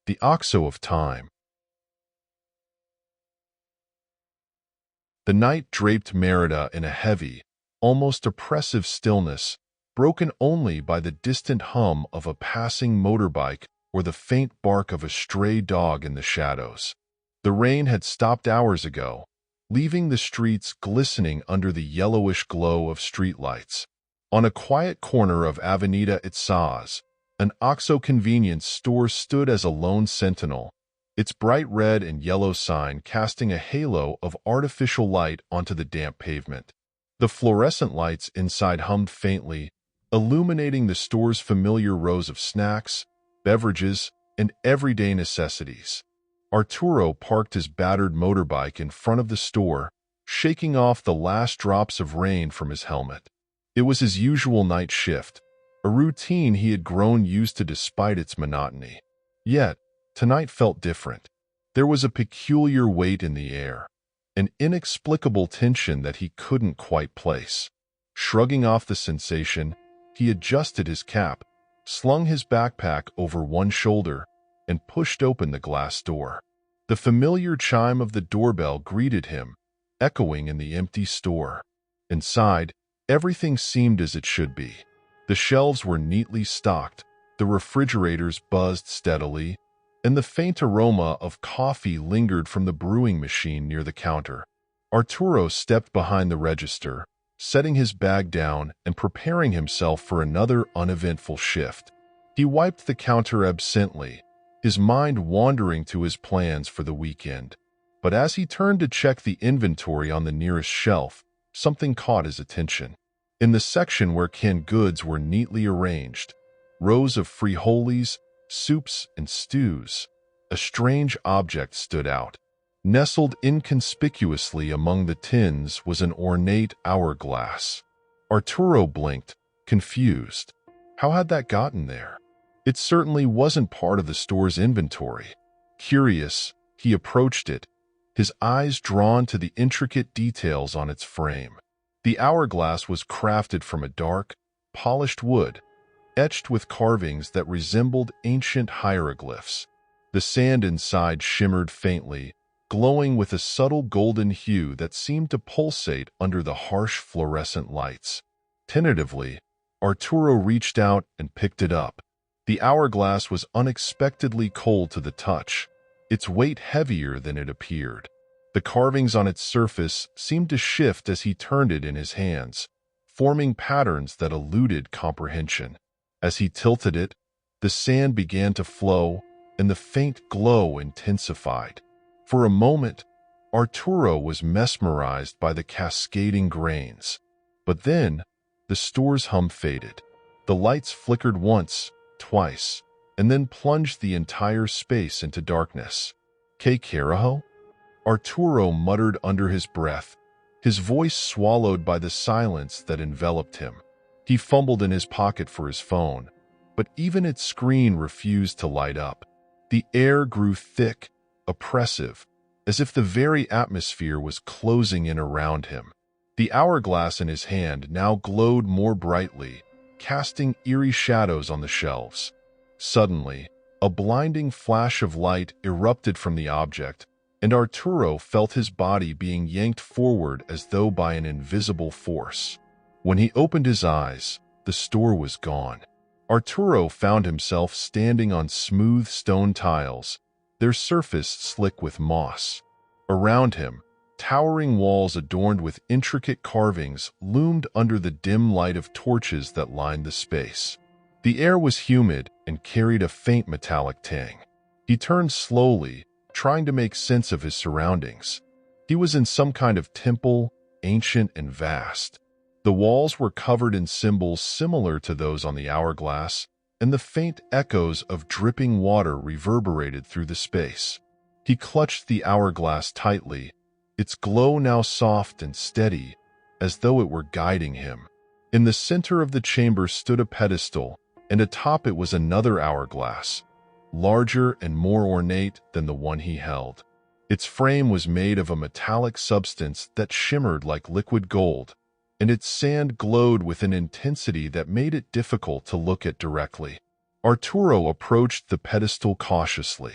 The Oxo of Time. The night draped Merida in a heavy, almost oppressive stillness, broken only by the distant hum of a passing motorbike or the faint bark of a stray dog in the shadows. The rain had stopped hours ago, leaving the streets glistening under the yellowish glow of streetlights. On a quiet corner of Avenida Itzaz, an Oxo convenience store stood as a lone sentinel, its bright red and yellow sign casting a halo of artificial light onto the damp pavement. The fluorescent lights inside hummed faintly, illuminating the store's familiar rows of snacks, beverages, and everyday necessities. Arturo parked his battered motorbike in front of the store, shaking off the last drops of rain from his helmet. It was his usual night shift, a routine he had grown used to despite its monotony. Yet, tonight felt different. There was a peculiar weight in the air, an inexplicable tension that he couldn't quite place. Shrugging off the sensation, he adjusted his cap, slung his backpack over one shoulder, and pushed open the glass door. The familiar chime of the doorbell greeted him, echoing in the empty store. Inside, everything seemed as it should be. The shelves were neatly stocked, the refrigerators buzzed steadily, and the faint aroma of coffee lingered from the brewing machine near the counter. Arturo stepped behind the register, setting his bag down and preparing himself for another uneventful shift. He wiped the counter absently, his mind wandering to his plans for the weekend. But as he turned to check the inventory on the nearest shelf, something caught his attention. In the section where canned goods were neatly arranged, rows of frijoles, soups, and stews, a strange object stood out. Nestled inconspicuously among the tins was an ornate hourglass. Arturo blinked, confused. How had that gotten there? It certainly wasn't part of the store's inventory. Curious, he approached it, his eyes drawn to the intricate details on its frame. The hourglass was crafted from a dark, polished wood, etched with carvings that resembled ancient hieroglyphs. The sand inside shimmered faintly, glowing with a subtle golden hue that seemed to pulsate under the harsh fluorescent lights. Tentatively, Arturo reached out and picked it up. The hourglass was unexpectedly cold to the touch, its weight heavier than it appeared. The carvings on its surface seemed to shift as he turned it in his hands, forming patterns that eluded comprehension. As he tilted it, the sand began to flow, and the faint glow intensified. For a moment, Arturo was mesmerized by the cascading grains. But then, the store's hum faded. The lights flickered once, twice, and then plunged the entire space into darkness. "Que carajo?" Arturo muttered under his breath, his voice swallowed by the silence that enveloped him. He fumbled in his pocket for his phone, but even its screen refused to light up. The air grew thick, oppressive, as if the very atmosphere was closing in around him. The hourglass in his hand now glowed more brightly, casting eerie shadows on the shelves. Suddenly, a blinding flash of light erupted from the object, and Arturo felt his body being yanked forward as though by an invisible force. When he opened his eyes, the store was gone. Arturo found himself standing on smooth stone tiles, their surface slick with moss. Around him, towering walls adorned with intricate carvings loomed under the dim light of torches that lined the space. The air was humid and carried a faint metallic tang. He turned slowly, trying to make sense of his surroundings. He was in some kind of temple, ancient and vast. The walls were covered in symbols similar to those on the hourglass, and the faint echoes of dripping water reverberated through the space. He clutched the hourglass tightly, its glow now soft and steady, as though it were guiding him. In the center of the chamber stood a pedestal, and atop it was another hourglass, larger and more ornate than the one he held. Its frame was made of a metallic substance that shimmered like liquid gold, and its sand glowed with an intensity that made it difficult to look at directly. Arturo approached the pedestal cautiously.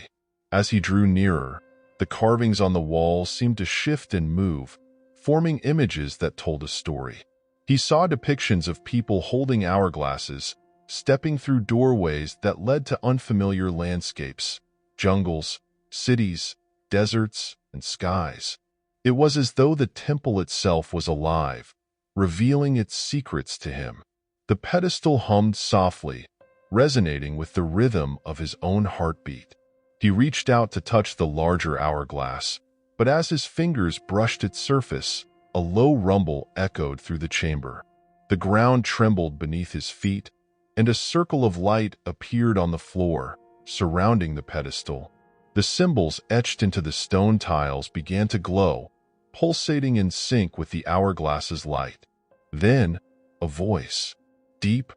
As he drew nearer, the carvings on the walls seemed to shift and move, forming images that told a story. He saw depictions of people holding hourglasses, stepping through doorways that led to unfamiliar landscapes, jungles, cities, deserts, and skies. It was as though the temple itself was alive, revealing its secrets to him. The pedestal hummed softly, resonating with the rhythm of his own heartbeat. He reached out to touch the larger hourglass, but as his fingers brushed its surface, a low rumble echoed through the chamber. The ground trembled beneath his feet, and a circle of light appeared on the floor, surrounding the pedestal. The symbols etched into the stone tiles began to glow, pulsating in sync with the hourglass's light. Then, a voice, deep,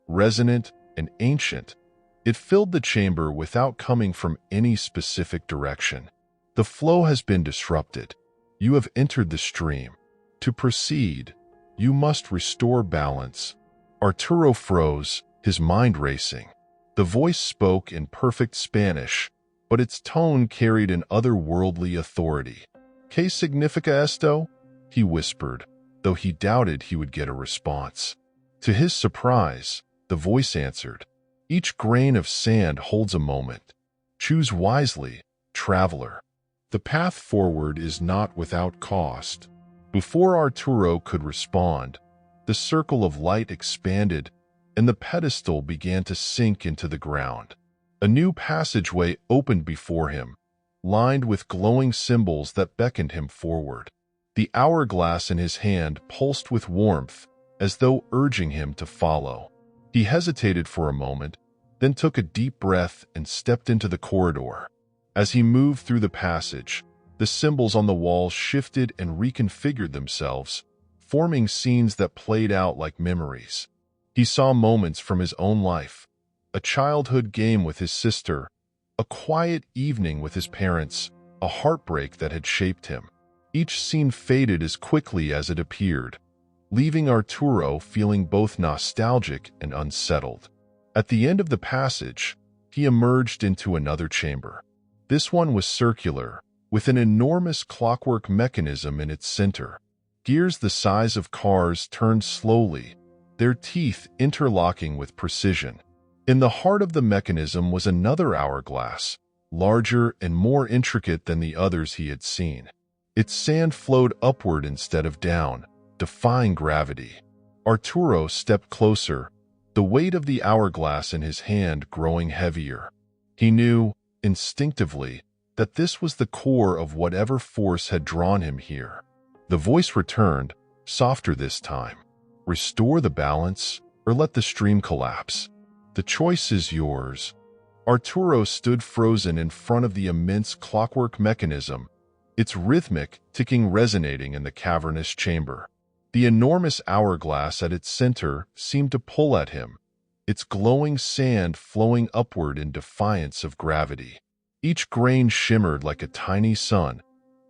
resonant, and ancient. It filled the chamber without coming from any specific direction. The flow has been disrupted. You have entered the stream. To proceed, you must restore balance. Arturo froze, his mind racing. The voice spoke in perfect Spanish, but its tone carried an otherworldly authority. ¿Qué significa esto? He whispered, though he doubted he would get a response. To his surprise, the voice answered, "Each grain of sand holds a moment. Choose wisely, traveler. The path forward is not without cost." Before Arturo could respond, the circle of light expanded, and the pedestal began to sink into the ground. A new passageway opened before him, lined with glowing symbols that beckoned him forward. The hourglass in his hand pulsed with warmth, as though urging him to follow. He hesitated for a moment, then took a deep breath and stepped into the corridor. As he moved through the passage, the symbols on the wall shifted and reconfigured themselves, forming scenes that played out like memories. He saw moments from his own life, a childhood game with his sister, a quiet evening with his parents, a heartbreak that had shaped him. Each scene faded as quickly as it appeared, leaving Arturo feeling both nostalgic and unsettled. At the end of the passage, he emerged into another chamber. This one was circular, with an enormous clockwork mechanism in its center. Gears the size of cars turned slowly, their teeth interlocking with precision. In the heart of the mechanism was another hourglass, larger and more intricate than the others he had seen. Its sand flowed upward instead of down, defying gravity. Arturo stepped closer, the weight of the hourglass in his hand growing heavier. He knew, instinctively, that this was the core of whatever force had drawn him here. The voice returned, softer this time. Restore the balance, or let the stream collapse. The choice is yours. Arturo stood frozen in front of the immense clockwork mechanism, its rhythmic ticking resonating in the cavernous chamber. The enormous hourglass at its center seemed to pull at him, its glowing sand flowing upward in defiance of gravity. Each grain shimmered like a tiny sun,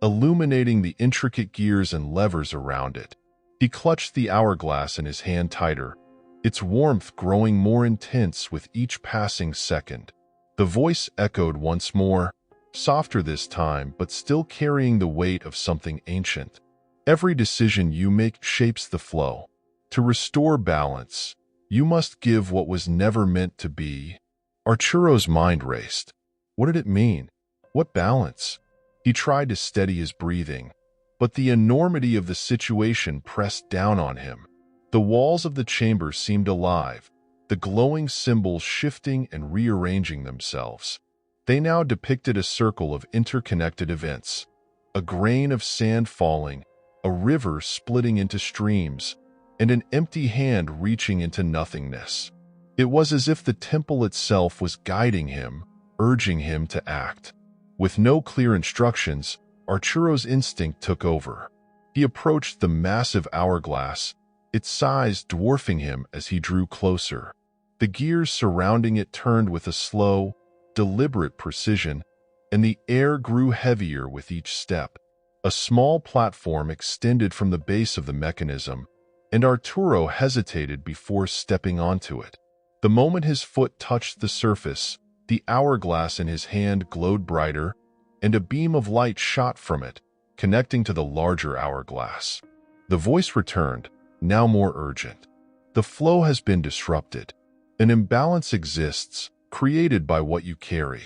illuminating the intricate gears and levers around it. He clutched the hourglass in his hand tighter, its warmth growing more intense with each passing second. The voice echoed once more, softer this time but still carrying the weight of something ancient. Every decision you make shapes the flow. To restore balance, you must give what was never meant to be. Arturo's mind raced. What did it mean? What balance? He tried to steady his breathing, but the enormity of the situation pressed down on him. The walls of the chamber seemed alive, the glowing symbols shifting and rearranging themselves. They now depicted a circle of interconnected events, a grain of sand falling, a river splitting into streams, and an empty hand reaching into nothingness. It was as if the temple itself was guiding him, urging him to act. With no clear instructions, Arturo's instinct took over. He approached the massive hourglass, its size dwarfing him as he drew closer. The gears surrounding it turned with a slow, deliberate precision, and the air grew heavier with each step. A small platform extended from the base of the mechanism, and Arturo hesitated before stepping onto it. The moment his foot touched the surface, the hourglass in his hand glowed brighter, and a beam of light shot from it, connecting to the larger hourglass. The voice returned, now more urgent. The flow has been disrupted. An imbalance exists, created by what you carry.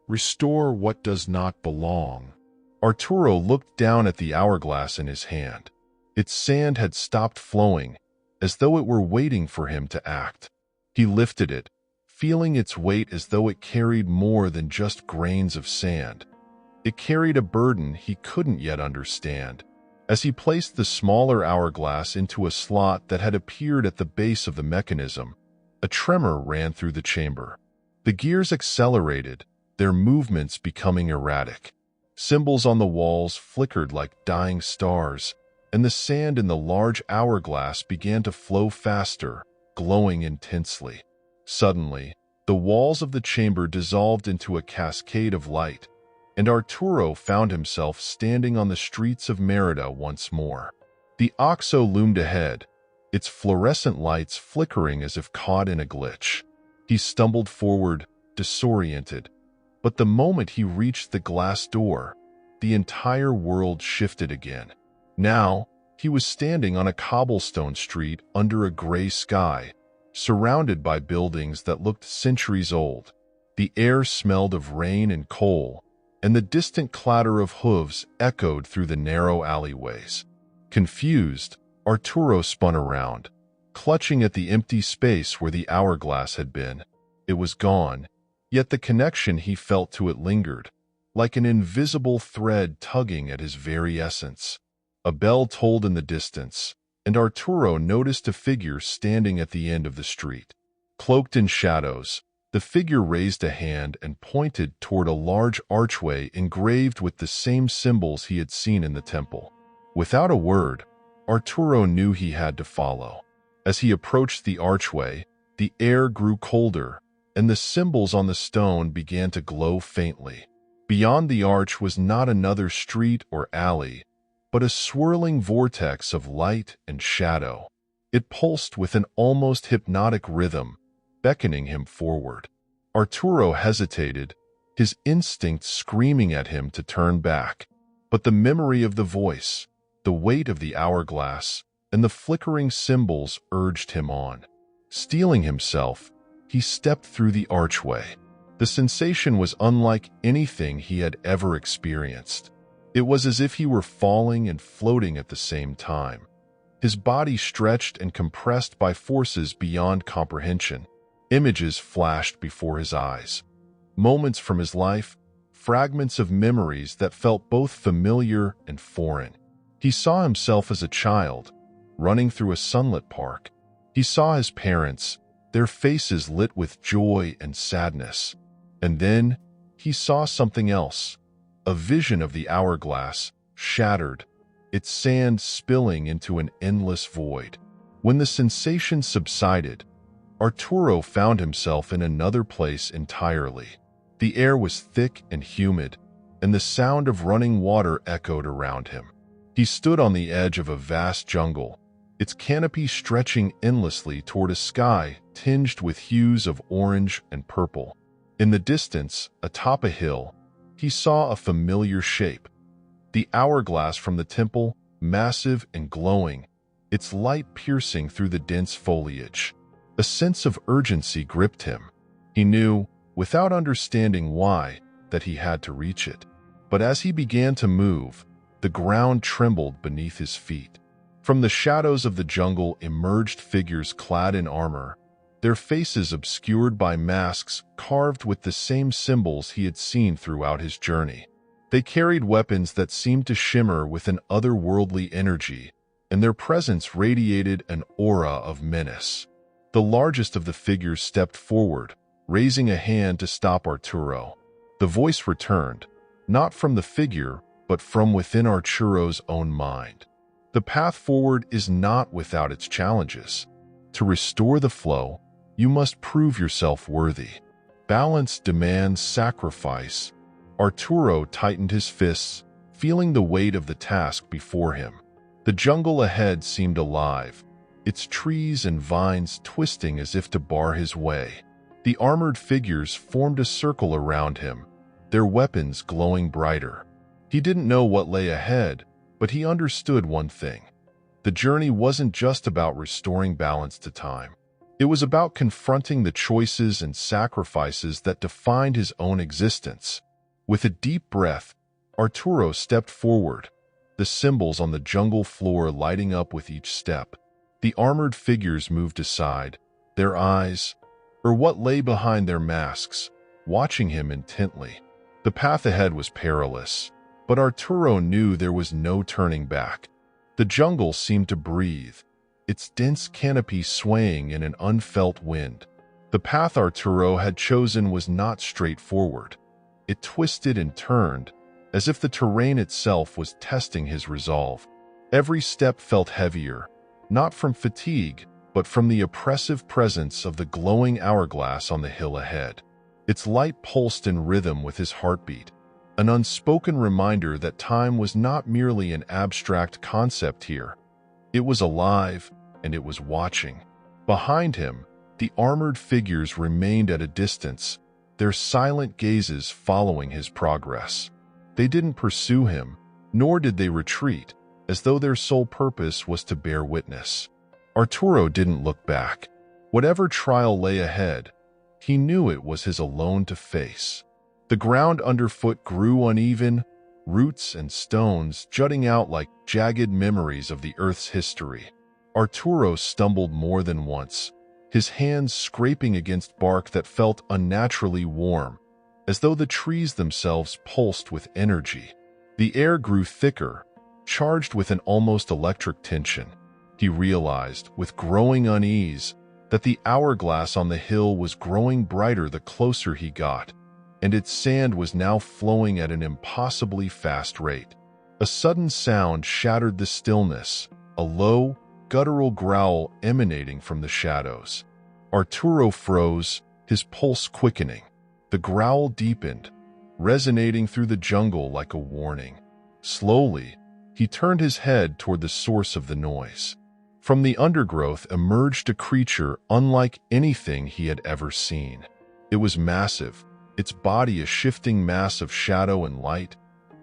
Restore what does not belong. Arturo looked down at the hourglass in his hand. Its sand had stopped flowing, as though it were waiting for him to act. He lifted it, feeling its weight as though it carried more than just grains of sand. It carried a burden he couldn't yet understand. As he placed the smaller hourglass into a slot that had appeared at the base of the mechanism, a tremor ran through the chamber. The gears accelerated, their movements becoming erratic. Symbols on the walls flickered like dying stars, and the sand in the large hourglass began to flow faster, glowing intensely. Suddenly, the walls of the chamber dissolved into a cascade of light, and Arturo found himself standing on the streets of Merida once more. The Oxo loomed ahead, its fluorescent lights flickering as if caught in a glitch. He stumbled forward, disoriented, but the moment he reached the glass door, the entire world shifted again. Now, he was standing on a cobblestone street under a gray sky, surrounded by buildings that looked centuries old. The air smelled of rain and coal, and the distant clatter of hooves echoed through the narrow alleyways. Confused, Arturo spun around, clutching at the empty space where the hourglass had been. It was gone, yet the connection he felt to it lingered, like an invisible thread tugging at his very essence. A bell tolled in the distance, and Arturo noticed a figure standing at the end of the street. Cloaked in shadows, the figure raised a hand and pointed toward a large archway engraved with the same symbols he had seen in the temple. Without a word, Arturo knew he had to follow. As he approached the archway, the air grew colder, and the symbols on the stone began to glow faintly. Beyond the arch was not another street or alley, but a swirling vortex of light and shadow. It pulsed with an almost hypnotic rhythm, beckoning him forward. Arturo hesitated, his instincts screaming at him to turn back. But the memory of the voice, the weight of the hourglass, and the flickering symbols urged him on. Steeling himself, he stepped through the archway. The sensation was unlike anything he had ever experienced. It was as if he were falling and floating at the same time. His body stretched and compressed by forces beyond comprehension. Images flashed before his eyes. Moments from his life, fragments of memories that felt both familiar and foreign. He saw himself as a child, running through a sunlit park. He saw his parents, their faces lit with joy and sadness. And then, he saw something else, a vision of the hourglass, shattered, its sand spilling into an endless void. When the sensation subsided, Arturo found himself in another place entirely. The air was thick and humid, and the sound of running water echoed around him. He stood on the edge of a vast jungle, its canopy stretching endlessly toward a sky tinged with hues of orange and purple. In the distance, atop a hill, he saw a familiar shape. The hourglass from the temple, massive and glowing, its light piercing through the dense foliage. A sense of urgency gripped him. He knew, without understanding why, that he had to reach it. But as he began to move, the ground trembled beneath his feet. From the shadows of the jungle emerged figures clad in armor, their faces obscured by masks carved with the same symbols he had seen throughout his journey. They carried weapons that seemed to shimmer with an otherworldly energy, and their presence radiated an aura of menace. The largest of the figures stepped forward, raising a hand to stop Arturo. The voice returned, not from the figure, but from within Arturo's own mind. The path forward is not without its challenges. To restore the flow, you must prove yourself worthy. Balance demands sacrifice. Arturo tightened his fists, feeling the weight of the task before him. The jungle ahead seemed alive, its trees and vines twisting as if to bar his way. The armored figures formed a circle around him, their weapons glowing brighter. He didn't know what lay ahead, but he understood one thing. The journey wasn't just about restoring balance to time. It was about confronting the choices and sacrifices that defined his own existence. With a deep breath, Arturo stepped forward, the symbols on the jungle floor lighting up with each step. The armored figures moved aside, their eyes, or what lay behind their masks, watching him intently. The path ahead was perilous, but Arturo knew there was no turning back. The jungle seemed to breathe, its dense canopy swaying in an unfelt wind. The path Arturo had chosen was not straightforward. It twisted and turned, as if the terrain itself was testing his resolve. Every step felt heavier, not from fatigue, but from the oppressive presence of the glowing hourglass on the hill ahead. Its light pulsed in rhythm with his heartbeat, an unspoken reminder that time was not merely an abstract concept here. It was alive, and it was watching. Behind him, the armored figures remained at a distance, their silent gazes following his progress. They didn't pursue him, nor did they retreat, as though their sole purpose was to bear witness. Arturo didn't look back. Whatever trial lay ahead, he knew it was his alone to face. The ground underfoot grew uneven, roots and stones jutting out like jagged memories of the Earth's history. Arturo stumbled more than once, his hands scraping against bark that felt unnaturally warm, as though the trees themselves pulsed with energy. The air grew thicker, charged with an almost electric tension. He realized, with growing unease, that the hourglass on the hill was growing brighter the closer he got, and its sand was now flowing at an impossibly fast rate. A sudden sound shattered the stillness, a low, guttural growl emanating from the shadows. Arturo froze, his pulse quickening. The growl deepened, resonating through the jungle like a warning. Slowly, he turned his head toward the source of the noise. From the undergrowth emerged a creature unlike anything he had ever seen. It was massive, its body a shifting mass of shadow and light,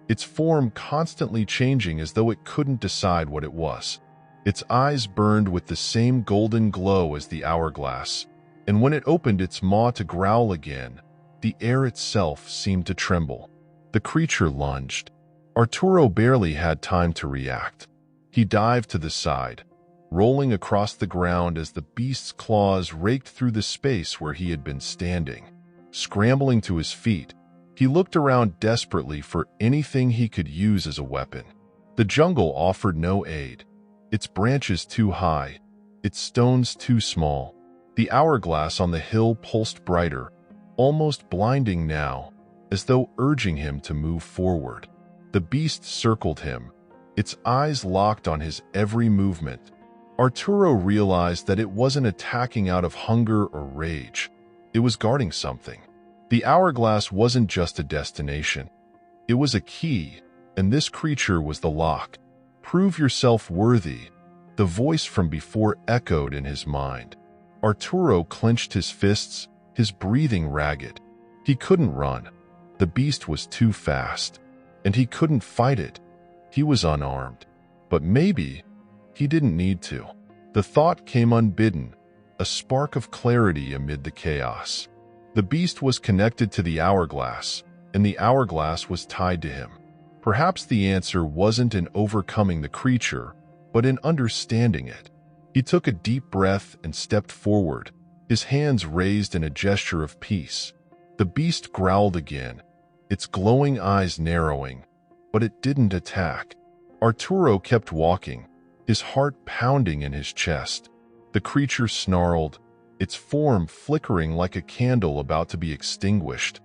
its form constantly changing as though it couldn't decide what it was. Its eyes burned with the same golden glow as the hourglass, and when it opened its maw to growl again, the air itself seemed to tremble. The creature lunged. Arturo barely had time to react. He dived to the side, rolling across the ground as the beast's claws raked through the space where he had been standing. Scrambling to his feet, he looked around desperately for anything he could use as a weapon. The jungle offered no aid, its branches too high, its stones too small. The hourglass on the hill pulsed brighter, almost blinding now, as though urging him to move forward. The beast circled him, its eyes locked on his every movement. Arturo realized that it wasn't attacking out of hunger or rage. It was guarding something. The hourglass wasn't just a destination. It was a key, and this creature was the lock. Prove yourself worthy, the voice from before echoed in his mind. Arturo clenched his fists, his breathing ragged. He couldn't run. The beast was too fast, and he couldn't fight it. He was unarmed. But maybe he didn't need to. The thought came unbidden, a spark of clarity amid the chaos. The beast was connected to the hourglass, and the hourglass was tied to him. Perhaps the answer wasn't in overcoming the creature, but in understanding it. He took a deep breath and stepped forward, his hands raised in a gesture of peace. The beast growled again, its glowing eyes narrowing, but it didn't attack. Arturo kept walking, his heart pounding in his chest. The creature snarled, its form flickering like a candle about to be extinguished,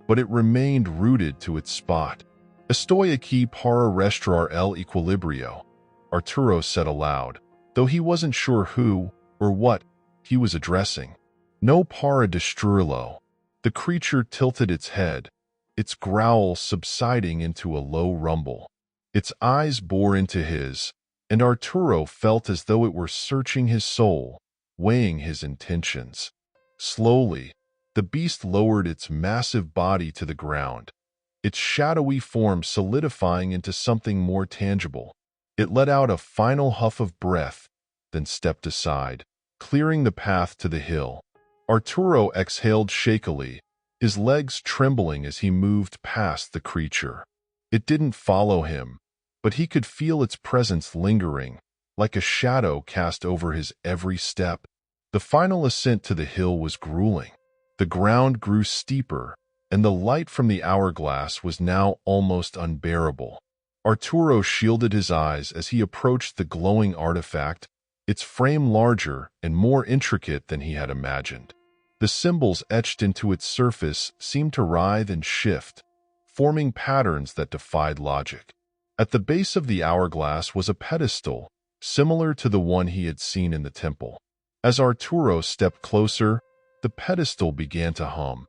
but it remained rooted to its spot. Estoy aquí para restaurar el equilibrio, Arturo said aloud, though he wasn't sure who or what he was addressing. No para destruirlo. The creature tilted its head, its growl subsiding into a low rumble. Its eyes bore into his, and Arturo felt as though it were searching his soul, weighing his intentions. Slowly, the beast lowered its massive body to the ground, its shadowy form solidifying into something more tangible. It let out a final huff of breath, then stepped aside, clearing the path to the hill. Arturo exhaled shakily, his legs trembling as he moved past the creature. It didn't follow him, but he could feel its presence lingering, like a shadow cast over his every step. The final ascent to the hill was grueling. The ground grew steeper, and the light from the hourglass was now almost unbearable. Arturo shielded his eyes as he approached the glowing artifact, its frame larger and more intricate than he had imagined. The symbols etched into its surface seemed to writhe and shift, forming patterns that defied logic. At the base of the hourglass was a pedestal, similar to the one he had seen in the temple. As Arturo stepped closer, the pedestal began to hum,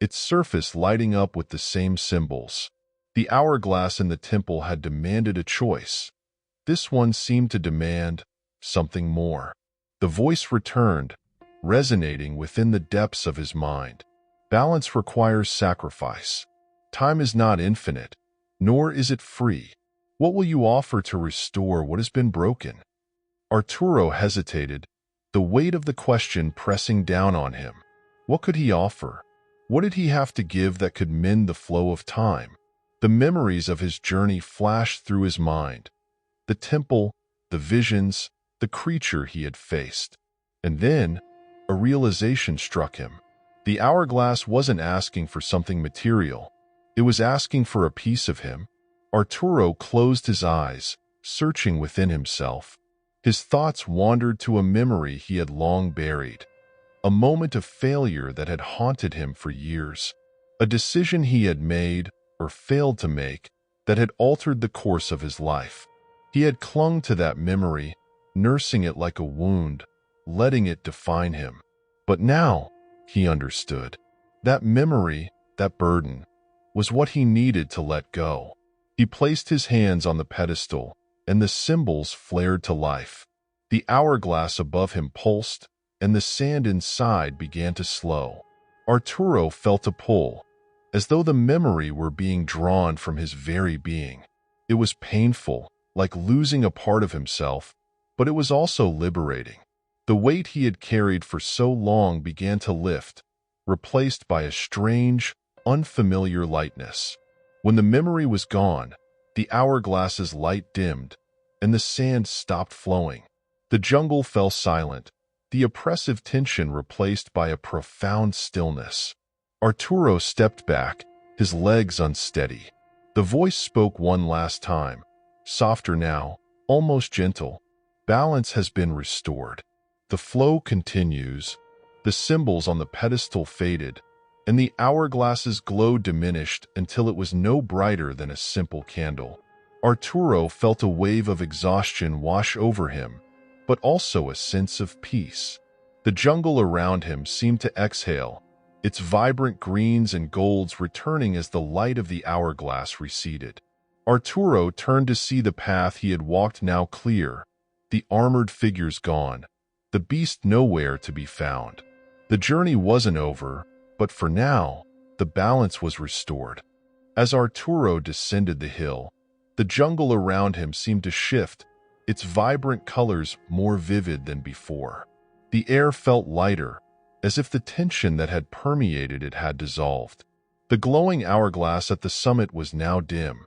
its surface lighting up with the same symbols. The hourglass in the temple had demanded a choice. This one seemed to demand something more. The voice returned, resonating within the depths of his mind. Balance requires sacrifice. Time is not infinite, nor is it free. What will you offer to restore what has been broken? Arturo hesitated, the weight of the question pressing down on him. What could he offer? What did he have to give that could mend the flow of time? The memories of his journey flashed through his mind. The temple, the visions, the creature he had faced. And then, a realization struck him. The hourglass wasn't asking for something material. It was asking for a piece of him. Arturo closed his eyes, searching within himself. His thoughts wandered to a memory he had long buried. A moment of failure that had haunted him for years. A decision he had made, or failed to make, that had altered the course of his life. He had clung to that memory, nursing it like a wound, letting it define him. But now, he understood. That memory, that burden, was what he needed to let go. He placed his hands on the pedestal, and the symbols flared to life. The hourglass above him pulsed, and the sand inside began to slow. Arturo felt a pull, as though the memory were being drawn from his very being. It was painful, like losing a part of himself, but it was also liberating. The weight he had carried for so long began to lift, replaced by a strange, unfamiliar lightness. When the memory was gone, the hourglass's light dimmed, and the sand stopped flowing. The jungle fell silent, the oppressive tension replaced by a profound stillness. Arturo stepped back, his legs unsteady. The voice spoke one last time, softer now, almost gentle. Balance has been restored. The flow continues. The symbols on the pedestal faded, and the hourglass's glow diminished until it was no brighter than a simple candle. Arturo felt a wave of exhaustion wash over him, but also a sense of peace. The jungle around him seemed to exhale, its vibrant greens and golds returning as the light of the hourglass receded. Arturo turned to see the path he had walked now clear, the armored figures gone, the beast nowhere to be found. The journey wasn't over, but for now, the balance was restored. As Arturo descended the hill, the jungle around him seemed to shift, its vibrant colors more vivid than before. The air felt lighter, as if the tension that had permeated it had dissolved. The glowing hourglass at the summit was now dim,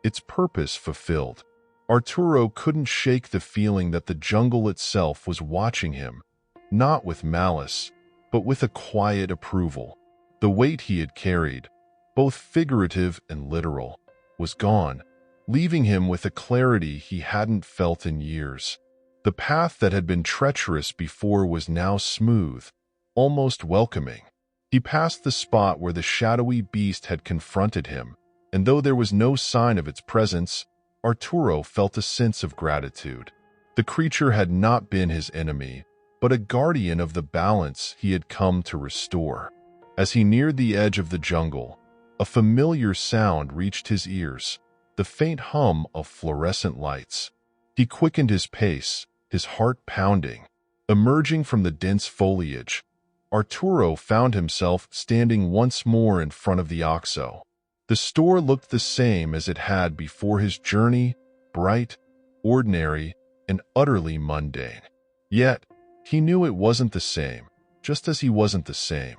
its purpose fulfilled. Arturo couldn't shake the feeling that the jungle itself was watching him, not with malice, but with a quiet approval. The weight he had carried, both figurative and literal, was gone, leaving him with a clarity he hadn't felt in years. The path that had been treacherous before was now smooth, almost welcoming. He passed the spot where the shadowy beast had confronted him, and though there was no sign of its presence, Arturo felt a sense of gratitude. The creature had not been his enemy, but a guardian of the balance he had come to restore. As he neared the edge of the jungle, a familiar sound reached his ears, the faint hum of fluorescent lights. He quickened his pace, his heart pounding. Emerging from the dense foliage, Arturo found himself standing once more in front of the OXXO. The store looked the same as it had before his journey, bright, ordinary, and utterly mundane. Yet, he knew it wasn't the same, just as he wasn't the same.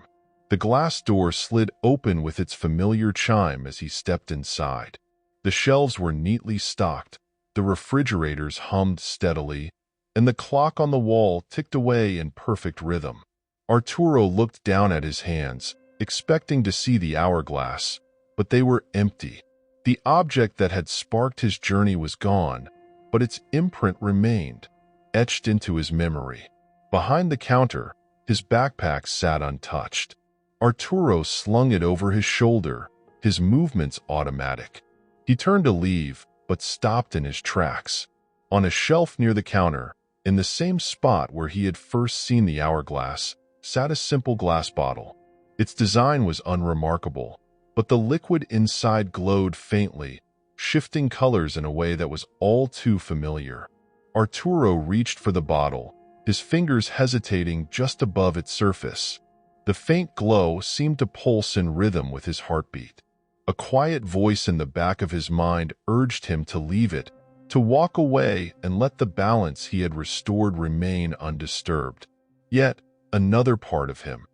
The glass door slid open with its familiar chime as he stepped inside. The shelves were neatly stocked, the refrigerators hummed steadily, and the clock on the wall ticked away in perfect rhythm. Arturo looked down at his hands, expecting to see the hourglass, but they were empty. The object that had sparked his journey was gone, but its imprint remained, etched into his memory. Behind the counter, his backpack sat untouched. Arturo slung it over his shoulder, his movements automatic. He turned to leave, but stopped in his tracks. On a shelf near the counter, in the same spot where he had first seen the hourglass, sat a simple glass bottle. Its design was unremarkable, but the liquid inside glowed faintly, shifting colors in a way that was all too familiar. Arturo reached for the bottle, his fingers hesitating just above its surface. The faint glow seemed to pulse in rhythm with his heartbeat. A quiet voice in the back of his mind urged him to leave it, to walk away and let the balance he had restored remain undisturbed. Yet, another part of him,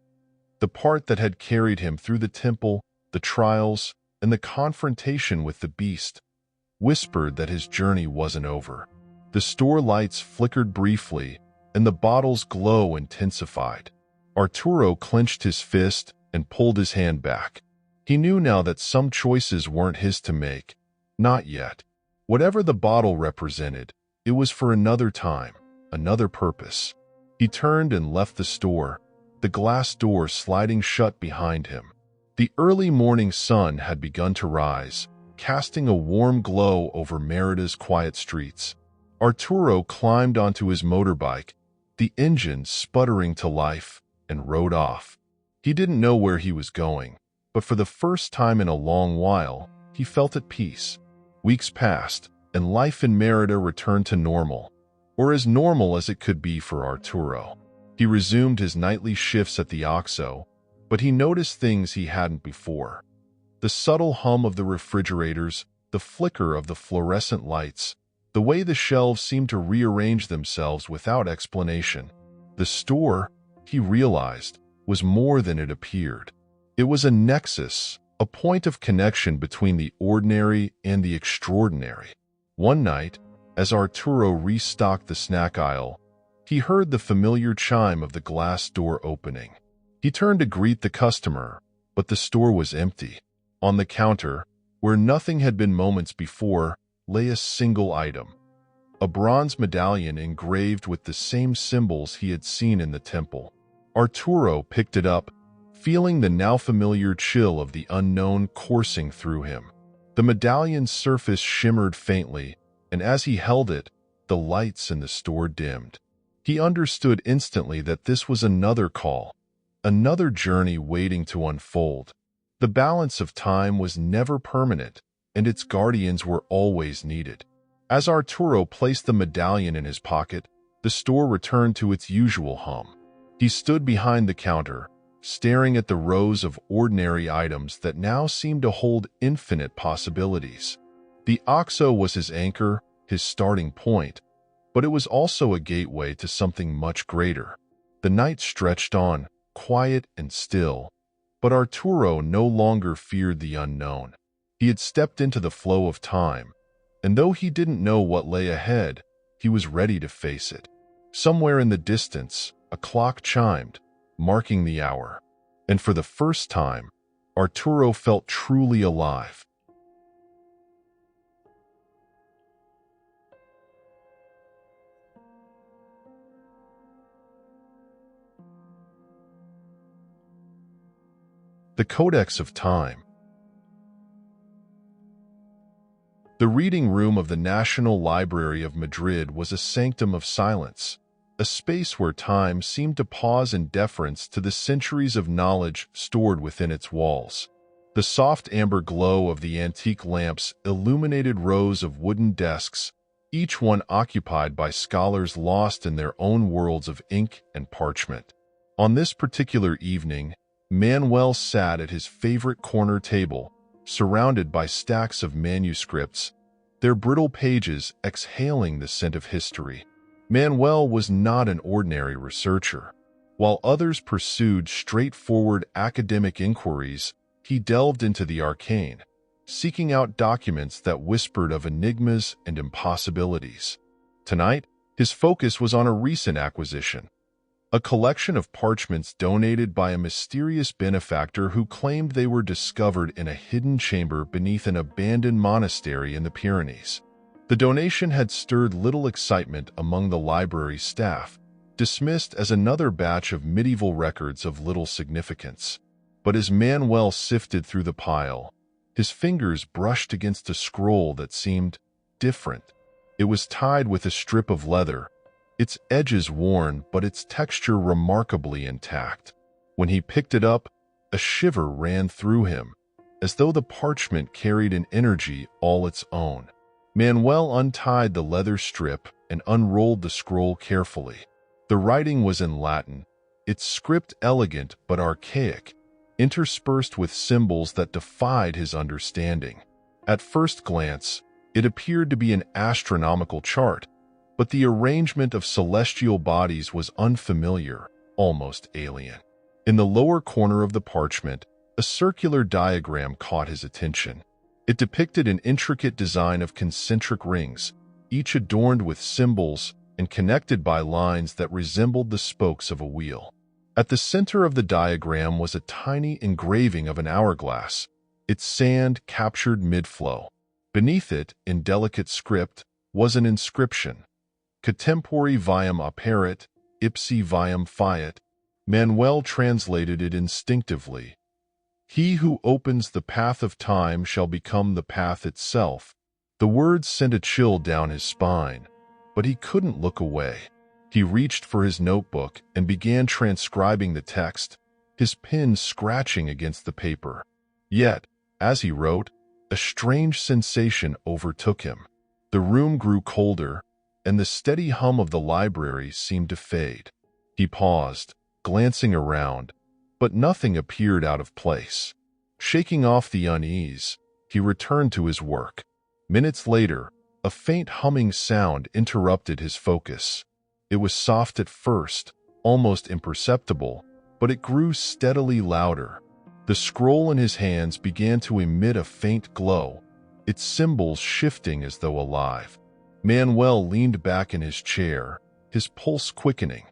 the part that had carried him through the temple, the trials, and the confrontation with the beast, whispered that his journey wasn't over. The store lights flickered briefly, and the bottle's glow intensified. Arturo clenched his fist and pulled his hand back. He knew now that some choices weren't his to make. Not yet. Whatever the bottle represented, it was for another time, another purpose. He turned and left the store, the glass door sliding shut behind him. The early morning sun had begun to rise, casting a warm glow over Merida's quiet streets. Arturo climbed onto his motorbike, the engine sputtering to life, and rode off. He didn't know where he was going, but for the first time in a long while, he felt at peace. Weeks passed, and life in Merida returned to normal, or as normal as it could be for Arturo. He resumed his nightly shifts at the OXXO, but he noticed things he hadn't before. The subtle hum of the refrigerators, the flicker of the fluorescent lights, the way the shelves seemed to rearrange themselves without explanation. The store, he realized, was more than it appeared. It was a nexus, a point of connection between the ordinary and the extraordinary. One night, as Arturo restocked the snack aisle, he heard the familiar chime of the glass door opening. He turned to greet the customer, but the store was empty. On the counter, where nothing had been moments before, lay a single item. A bronze medallion engraved with the same symbols he had seen in the temple. Arturo picked it up, feeling the now familiar chill of the unknown coursing through him. The medallion's surface shimmered faintly, and as he held it, the lights in the store dimmed. He understood instantly that this was another call, another journey waiting to unfold. The balance of time was never permanent, and its guardians were always needed. As Arturo placed the medallion in his pocket, the store returned to its usual hum. He stood behind the counter, staring at the rows of ordinary items that now seemed to hold infinite possibilities. The OXXO was his anchor, his starting point, but it was also a gateway to something much greater. The night stretched on, quiet and still, but Arturo no longer feared the unknown. He had stepped into the flow of time, and though he didn't know what lay ahead, he was ready to face it. Somewhere in the distance, a clock chimed, marking the hour, and for the first time, Arturo felt truly alive. The Codex of Time. The reading room of the National Library of Madrid was a sanctum of silence, a space where time seemed to pause in deference to the centuries of knowledge stored within its walls. The soft amber glow of the antique lamps illuminated rows of wooden desks, each one occupied by scholars lost in their own worlds of ink and parchment. On this particular evening, Manuel sat at his favorite corner table, surrounded by stacks of manuscripts, their brittle pages exhaling the scent of history. Manuel was not an ordinary researcher. While others pursued straightforward academic inquiries, he delved into the arcane, seeking out documents that whispered of enigmas and impossibilities. Tonight, his focus was on a recent acquisition, a collection of parchments donated by a mysterious benefactor who claimed they were discovered in a hidden chamber beneath an abandoned monastery in the Pyrenees. The donation had stirred little excitement among the library staff, dismissed as another batch of medieval records of little significance. But as Manuel sifted through the pile, his fingers brushed against a scroll that seemed different. It was tied with a strip of leather, its edges worn but its texture remarkably intact. When he picked it up, a shiver ran through him, as though the parchment carried an energy all its own. Manuel untied the leather strip and unrolled the scroll carefully. The writing was in Latin, its script elegant but archaic, interspersed with symbols that defied his understanding. At first glance, it appeared to be an astronomical chart, but the arrangement of celestial bodies was unfamiliar, almost alien. In the lower corner of the parchment, a circular diagram caught his attention. It depicted an intricate design of concentric rings, each adorned with symbols and connected by lines that resembled the spokes of a wheel. At the center of the diagram was a tiny engraving of an hourglass, its sand captured mid-flow. Beneath it, in delicate script, was an inscription: Contempori viam apparet, ipsi viam fiat. Manuel translated it instinctively. He who opens the path of time shall become the path itself. The words sent a chill down his spine, but he couldn't look away. He reached for his notebook and began transcribing the text, his pen scratching against the paper. Yet, as he wrote, a strange sensation overtook him. The room grew colder, and the steady hum of the library seemed to fade. He paused, glancing around, but nothing appeared out of place. Shaking off the unease, he returned to his work. Minutes later, a faint humming sound interrupted his focus. It was soft at first, almost imperceptible, but it grew steadily louder. The scroll in his hands began to emit a faint glow, its symbols shifting as though alive. Manuel leaned back in his chair, his pulse quickening.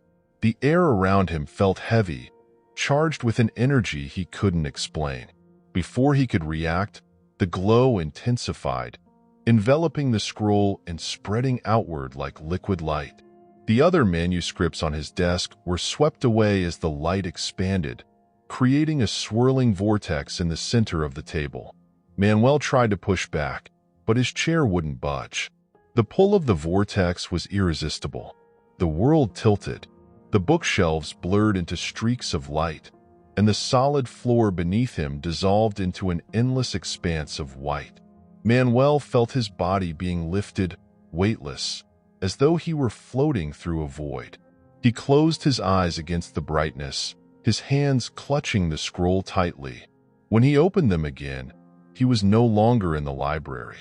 The air around him felt heavy, charged with an energy he couldn't explain. Before he could react, the glow intensified, enveloping the scroll and spreading outward like liquid light. The other manuscripts on his desk were swept away as the light expanded, creating a swirling vortex in the center of the table. Manuel tried to push back, but his chair wouldn't budge. The pull of the vortex was irresistible. The world tilted. The bookshelves blurred into streaks of light, and the solid floor beneath him dissolved into an endless expanse of white. Manuel felt his body being lifted, weightless, as though he were floating through a void. He closed his eyes against the brightness, his hands clutching the scroll tightly. When he opened them again, he was no longer in the library.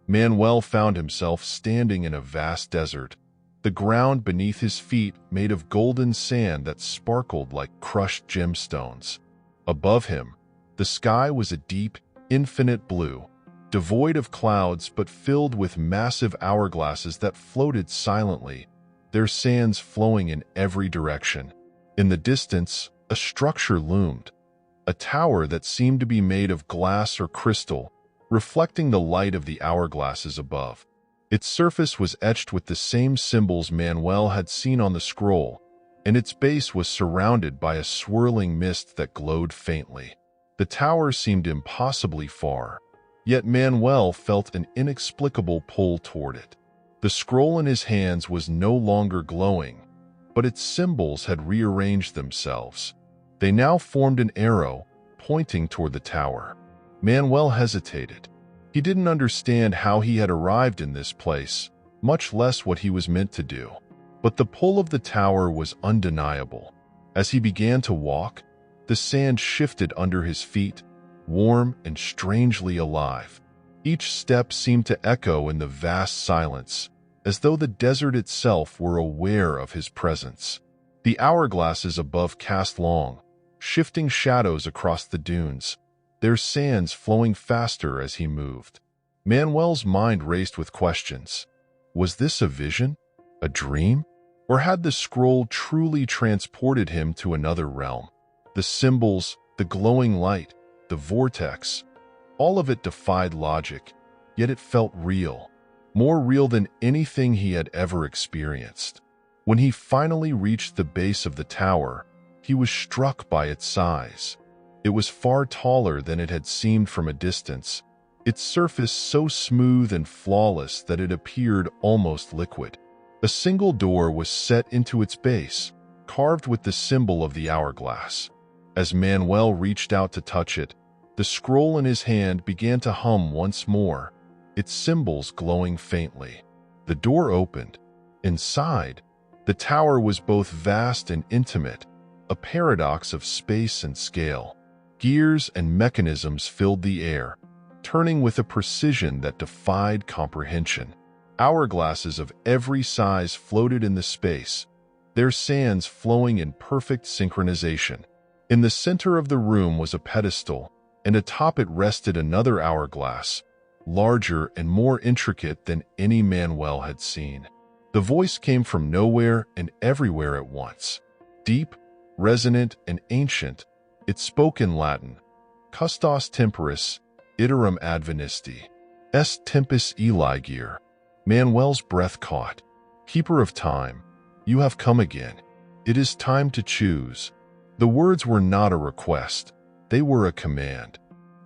Manuel found himself standing in a vast desert, the ground beneath his feet made of golden sand that sparkled like crushed gemstones. Above him, the sky was a deep, infinite blue, devoid of clouds but filled with massive hourglasses that floated silently, their sands flowing in every direction. In the distance, a structure loomed, a tower that seemed to be made of glass or crystal, reflecting the light of the hourglasses above. Its surface was etched with the same symbols Manuel had seen on the scroll, and its base was surrounded by a swirling mist that glowed faintly. The tower seemed impossibly far, yet Manuel felt an inexplicable pull toward it. The scroll in his hands was no longer glowing, but its symbols had rearranged themselves. They now formed an arrow, pointing toward the tower. Manuel hesitated. He didn't understand how he had arrived in this place, much less what he was meant to do. But the pull of the tower was undeniable. As he began to walk, the sand shifted under his feet, warm and strangely alive. Each step seemed to echo in the vast silence, as though the desert itself were aware of his presence. The hourglasses above cast long, shifting shadows across the dunes, their sands flowing faster as he moved. Manuel's mind raced with questions. Was this a vision? A dream? Or had the scroll truly transported him to another realm? The symbols, the glowing light, the vortex, all of it defied logic, yet it felt real, more real than anything he had ever experienced. When he finally reached the base of the tower, he was struck by its size. It was far taller than it had seemed from a distance, its surface so smooth and flawless that it appeared almost liquid. A single door was set into its base, carved with the symbol of the hourglass. As Manuel reached out to touch it, the scroll in his hand began to hum once more, its symbols glowing faintly. The door opened. Inside, the tower was both vast and intimate, a paradox of space and scale. Gears and mechanisms filled the air, turning with a precision that defied comprehension. Hourglasses of every size floated in the space, their sands flowing in perfect synchronization. In the center of the room was a pedestal, and atop it rested another hourglass, larger and more intricate than any Manuel had seen. The voice came from nowhere and everywhere at once. Deep, resonant, and ancient, it spoke in Latin. Custos temporis, iterum advenisti. Est tempus eligere. Manuel's breath caught. Keeper of time, you have come again. It is time to choose. The words were not a request. They were a command.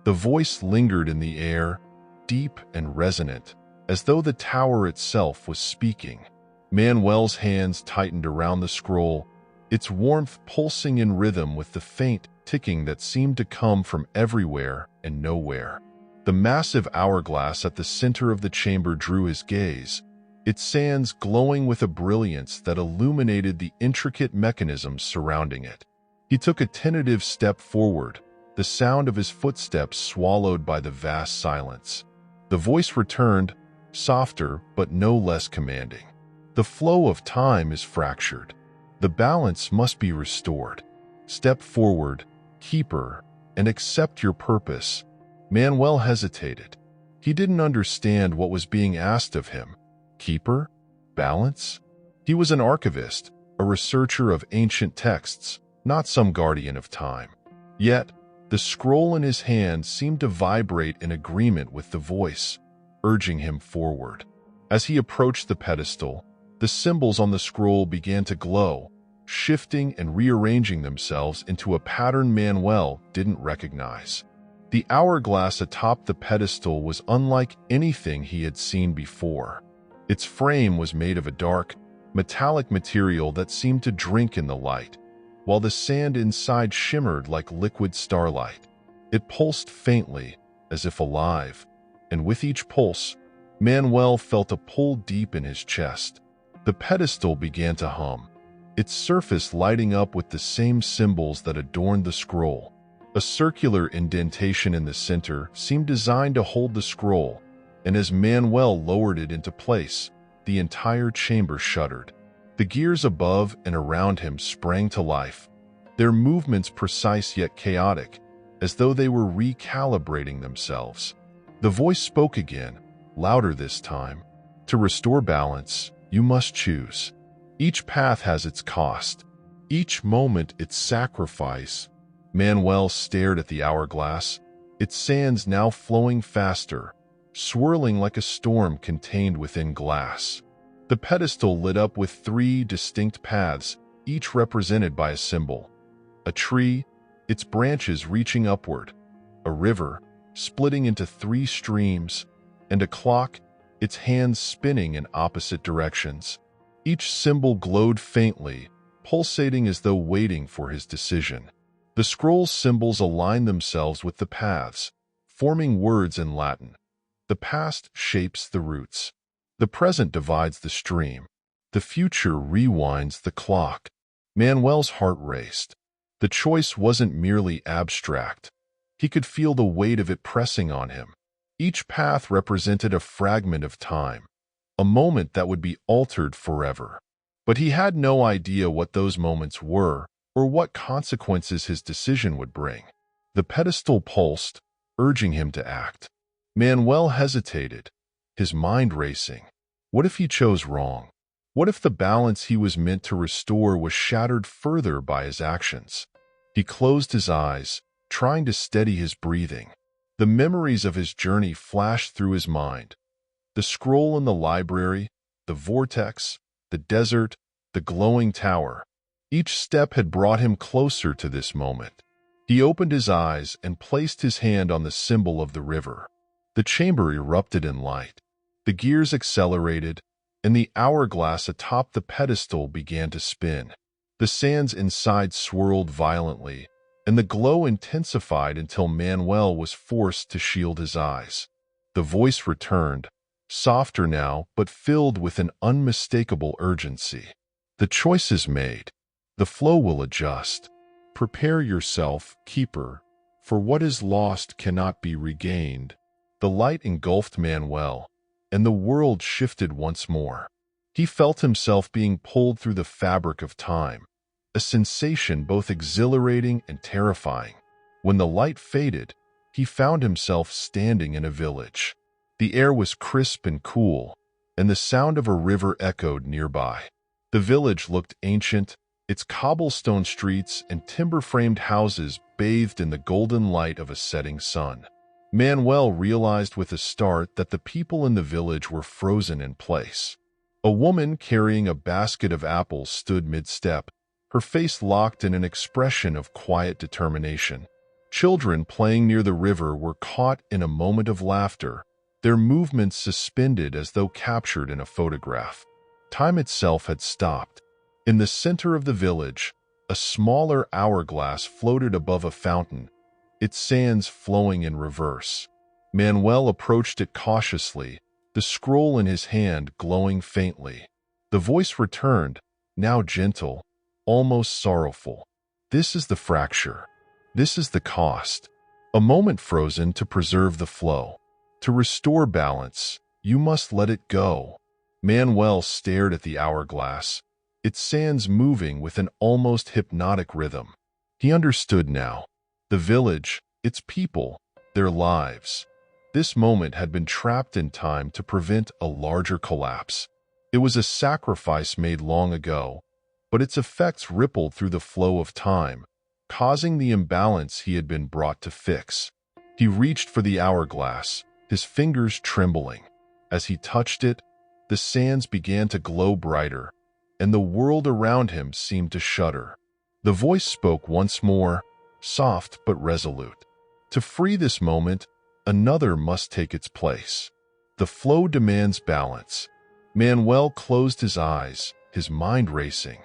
The voice lingered in the air, deep and resonant, as though the tower itself was speaking. Manuel's hands tightened around the scroll, its warmth pulsing in rhythm with the faint ticking that seemed to come from everywhere and nowhere. The massive hourglass at the center of the chamber drew his gaze, its sands glowing with a brilliance that illuminated the intricate mechanisms surrounding it. He took a tentative step forward, the sound of his footsteps swallowed by the vast silence. The voice returned, softer but no less commanding. The flow of time is fractured. The balance must be restored. Step forward, keeper, and accept your purpose. Manuel hesitated. He didn't understand what was being asked of him. Keeper? Balance? He was an archivist, a researcher of ancient texts, not some guardian of time. Yet, the scroll in his hand seemed to vibrate in agreement with the voice, urging him forward. As he approached the pedestal, the symbols on the scroll began to glow, shifting and rearranging themselves into a pattern Manuel didn't recognize. The hourglass atop the pedestal was unlike anything he had seen before. Its frame was made of a dark, metallic material that seemed to drink in the light, while the sand inside shimmered like liquid starlight. It pulsed faintly, as if alive, and with each pulse, Manuel felt a pull deep in his chest. The pedestal began to hum, its surface lighting up with the same symbols that adorned the scroll. A circular indentation in the center seemed designed to hold the scroll, and as Manuel lowered it into place, the entire chamber shuddered. The gears above and around him sprang to life, their movements precise yet chaotic, as though they were recalibrating themselves. The voice spoke again, louder this time. To restore balance, you must choose. Each path has its cost, each moment its sacrifice. Manuel stared at the hourglass, its sands now flowing faster, swirling like a storm contained within glass. The pedestal lit up with 3 distinct paths, each represented by a symbol. A tree, its branches reaching upward, a river, splitting into 3 streams, and a clock, its hands spinning in opposite directions. Each symbol glowed faintly, pulsating as though waiting for his decision. The scroll's symbols aligned themselves with the paths, forming words in Latin. The past shapes the roots. The present divides the stream. The future rewinds the clock. Manuel's heart raced. The choice wasn't merely abstract. He could feel the weight of it pressing on him. Each path represented a fragment of time, a moment that would be altered forever. But he had no idea what those moments were or what consequences his decision would bring. The pedestal pulsed, urging him to act. Manuel hesitated, his mind racing. What if he chose wrong? What if the balance he was meant to restore was shattered further by his actions? He closed his eyes, trying to steady his breathing. The memories of his journey flashed through his mind. The scroll in the library, the vortex, the desert, the glowing tower. Each step had brought him closer to this moment. He opened his eyes and placed his hand on the symbol of the river. The chamber erupted in light. The gears accelerated, and the hourglass atop the pedestal began to spin. The sands inside swirled violently, and the glow intensified until Manuel was forced to shield his eyes. The voice returned, softer now but filled with an unmistakable urgency. The choice is made. The flow will adjust. Prepare yourself, keeper, for what is lost cannot be regained. The light engulfed Manuel, and the world shifted once more. He felt himself being pulled through the fabric of time, a sensation both exhilarating and terrifying. When the light faded, he found himself standing in a village. The air was crisp and cool, and the sound of a river echoed nearby. The village looked ancient, its cobblestone streets and timber-framed houses bathed in the golden light of a setting sun. Manuel realized with a start that the people in the village were frozen in place. A woman carrying a basket of apples stood mid-step, her face locked in an expression of quiet determination. Children playing near the river were caught in a moment of laughter, their movements suspended as though captured in a photograph. Time itself had stopped. In the center of the village, a smaller hourglass floated above a fountain, its sands flowing in reverse. Manuel approached it cautiously, the scroll in his hand glowing faintly. The voice returned, now gentle, almost sorrowful. This is the fracture. This is the cost. A moment frozen to preserve the flow. To restore balance, you must let it go. Manuel stared at the hourglass, its sands moving with an almost hypnotic rhythm. He understood now. The village, its people, their lives. This moment had been trapped in time to prevent a larger collapse. It was a sacrifice made long ago, but its effects rippled through the flow of time, causing the imbalance he had been brought to fix. He reached for the hourglass, his fingers trembling. As he touched it, the sands began to glow brighter, and the world around him seemed to shudder. The voice spoke once more, soft but resolute. To free this moment, another must take its place. The flow demands balance. Manuel closed his eyes, his mind racing.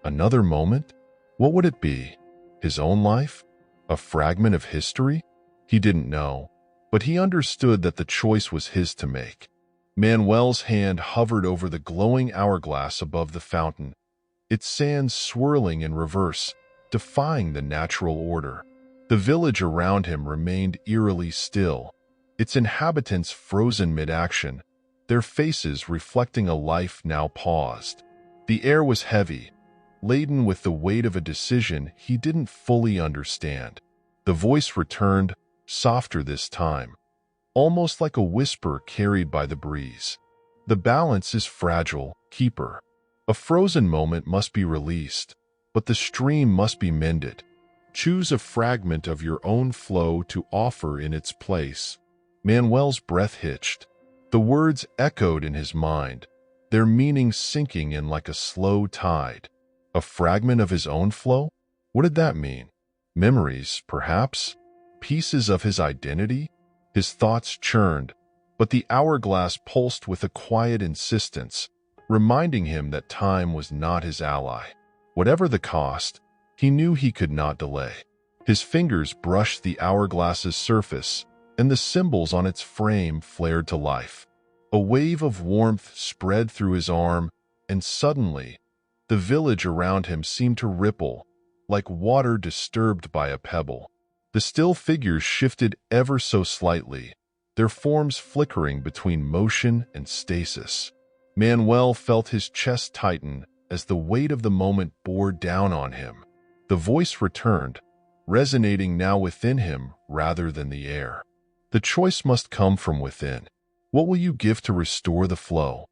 Another moment? What would it be? His own life? A fragment of history? He didn't know, but he understood that the choice was his to make. Manuel's hand hovered over the glowing hourglass above the fountain, its sands swirling in reverse, defying the natural order. The village around him remained eerily still, its inhabitants frozen mid-action, their faces reflecting a life now paused. The air was heavy, laden with the weight of a decision he didn't fully understand. The voice returned, softer this time, almost like a whisper carried by the breeze. The balance is fragile, keeper. A frozen moment must be released, but the stream must be mended. Choose a fragment of your own flow to offer in its place. Manuel's breath hitched. The words echoed in his mind, their meaning sinking in like a slow tide. A fragment of his own flow? What did that mean? Memories, perhaps? Pieces of his identity? His thoughts churned, but the hourglass pulsed with a quiet insistence, reminding him that time was not his ally. Whatever the cost, he knew he could not delay. His fingers brushed the hourglass's surface, and the symbols on its frame flared to life. A wave of warmth spread through his arm, and suddenly, the village around him seemed to ripple, like water disturbed by a pebble. The still figures shifted ever so slightly, their forms flickering between motion and stasis. Manuel felt his chest tighten as the weight of the moment bore down on him. The voice returned, resonating now within him rather than the air. The choice must come from within. What will you give to restore the flow?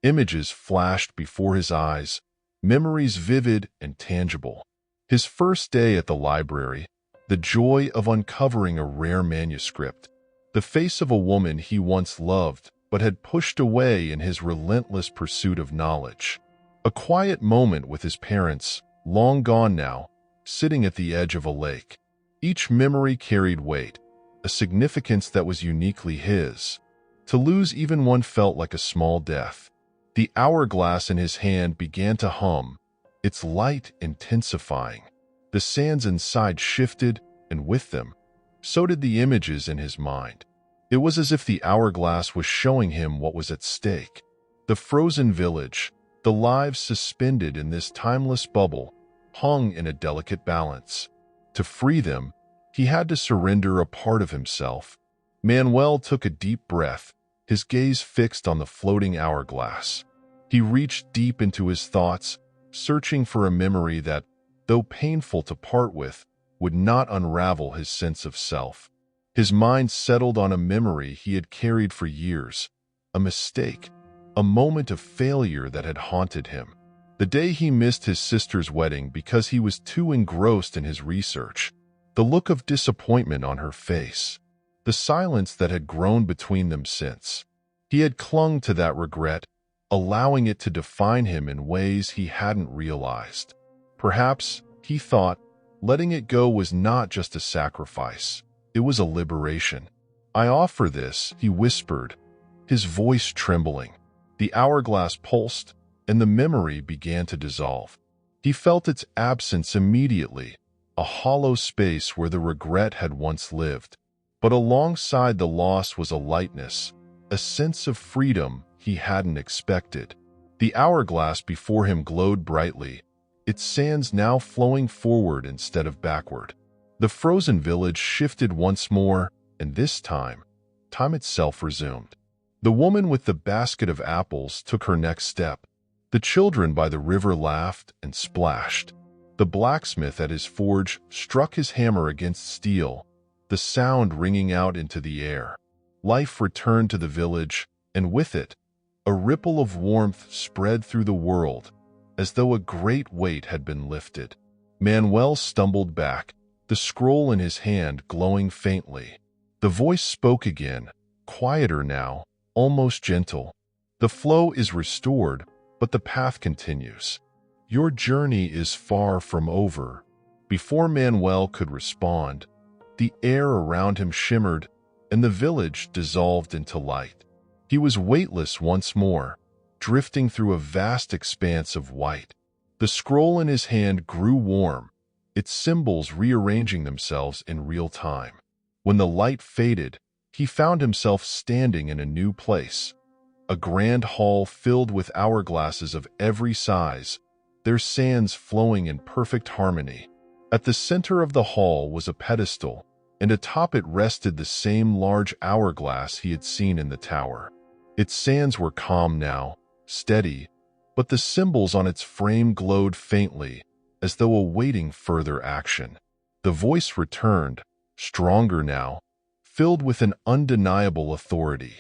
Images flashed before his eyes, memories vivid and tangible. His first day at the library, the joy of uncovering a rare manuscript, the face of a woman he once loved but had pushed away in his relentless pursuit of knowledge. A quiet moment with his parents, long gone now, sitting at the edge of a lake. Each memory carried weight, a significance that was uniquely his. To lose even one felt like a small death. The hourglass in his hand began to hum, its light intensifying. The sands inside shifted, and with them, so did the images in his mind. It was as if the hourglass was showing him what was at stake. The frozen village, the lives suspended in this timeless bubble, hung in a delicate balance. To free them, he had to surrender a part of himself. Manuel took a deep breath, his gaze fixed on the floating hourglass. He reached deep into his thoughts, searching for a memory that, though painful to part with, would not unravel his sense of self. His mind settled on a memory he had carried for years, a mistake, a moment of failure that had haunted him. The day he missed his sister's wedding because he was too engrossed in his research, the look of disappointment on her face, the silence that had grown between them since. He had clung to that regret, allowing it to define him in ways he hadn't realized. Perhaps, he thought, letting it go was not just a sacrifice, it was a liberation. "I offer this," he whispered, his voice trembling. The hourglass pulsed, and the memory began to dissolve. He felt its absence immediately, a hollow space where the regret had once lived. But alongside the loss was a lightness, a sense of freedom he hadn't expected. The hourglass before him glowed brightly, its sands now flowing forward instead of backward. The frozen village shifted once more, and this time itself resumed. The woman with the basket of apples took her next step. The children by the river laughed and splashed. The blacksmith at his forge struck his hammer against steel, the sound ringing out into the air. Life returned to the village, and with it, a ripple of warmth spread through the world, as though a great weight had been lifted. Manuel stumbled back, the scroll in his hand glowing faintly. The voice spoke again, quieter now, almost gentle. "The flow is restored, but the path continues. Your journey is far from over." Before Manuel could respond, the air around him shimmered, and the village dissolved into light. He was weightless once more, drifting through a vast expanse of white. The scroll in his hand grew warm, its symbols rearranging themselves in real time. When the light faded, he found himself standing in a new place, a grand hall filled with hourglasses of every size, their sands flowing in perfect harmony. At the center of the hall was a pedestal, and atop it rested the same large hourglass he had seen in the tower. Its sands were calm now, steady, but the symbols on its frame glowed faintly, as though awaiting further action. The voice returned, stronger now, filled with an undeniable authority.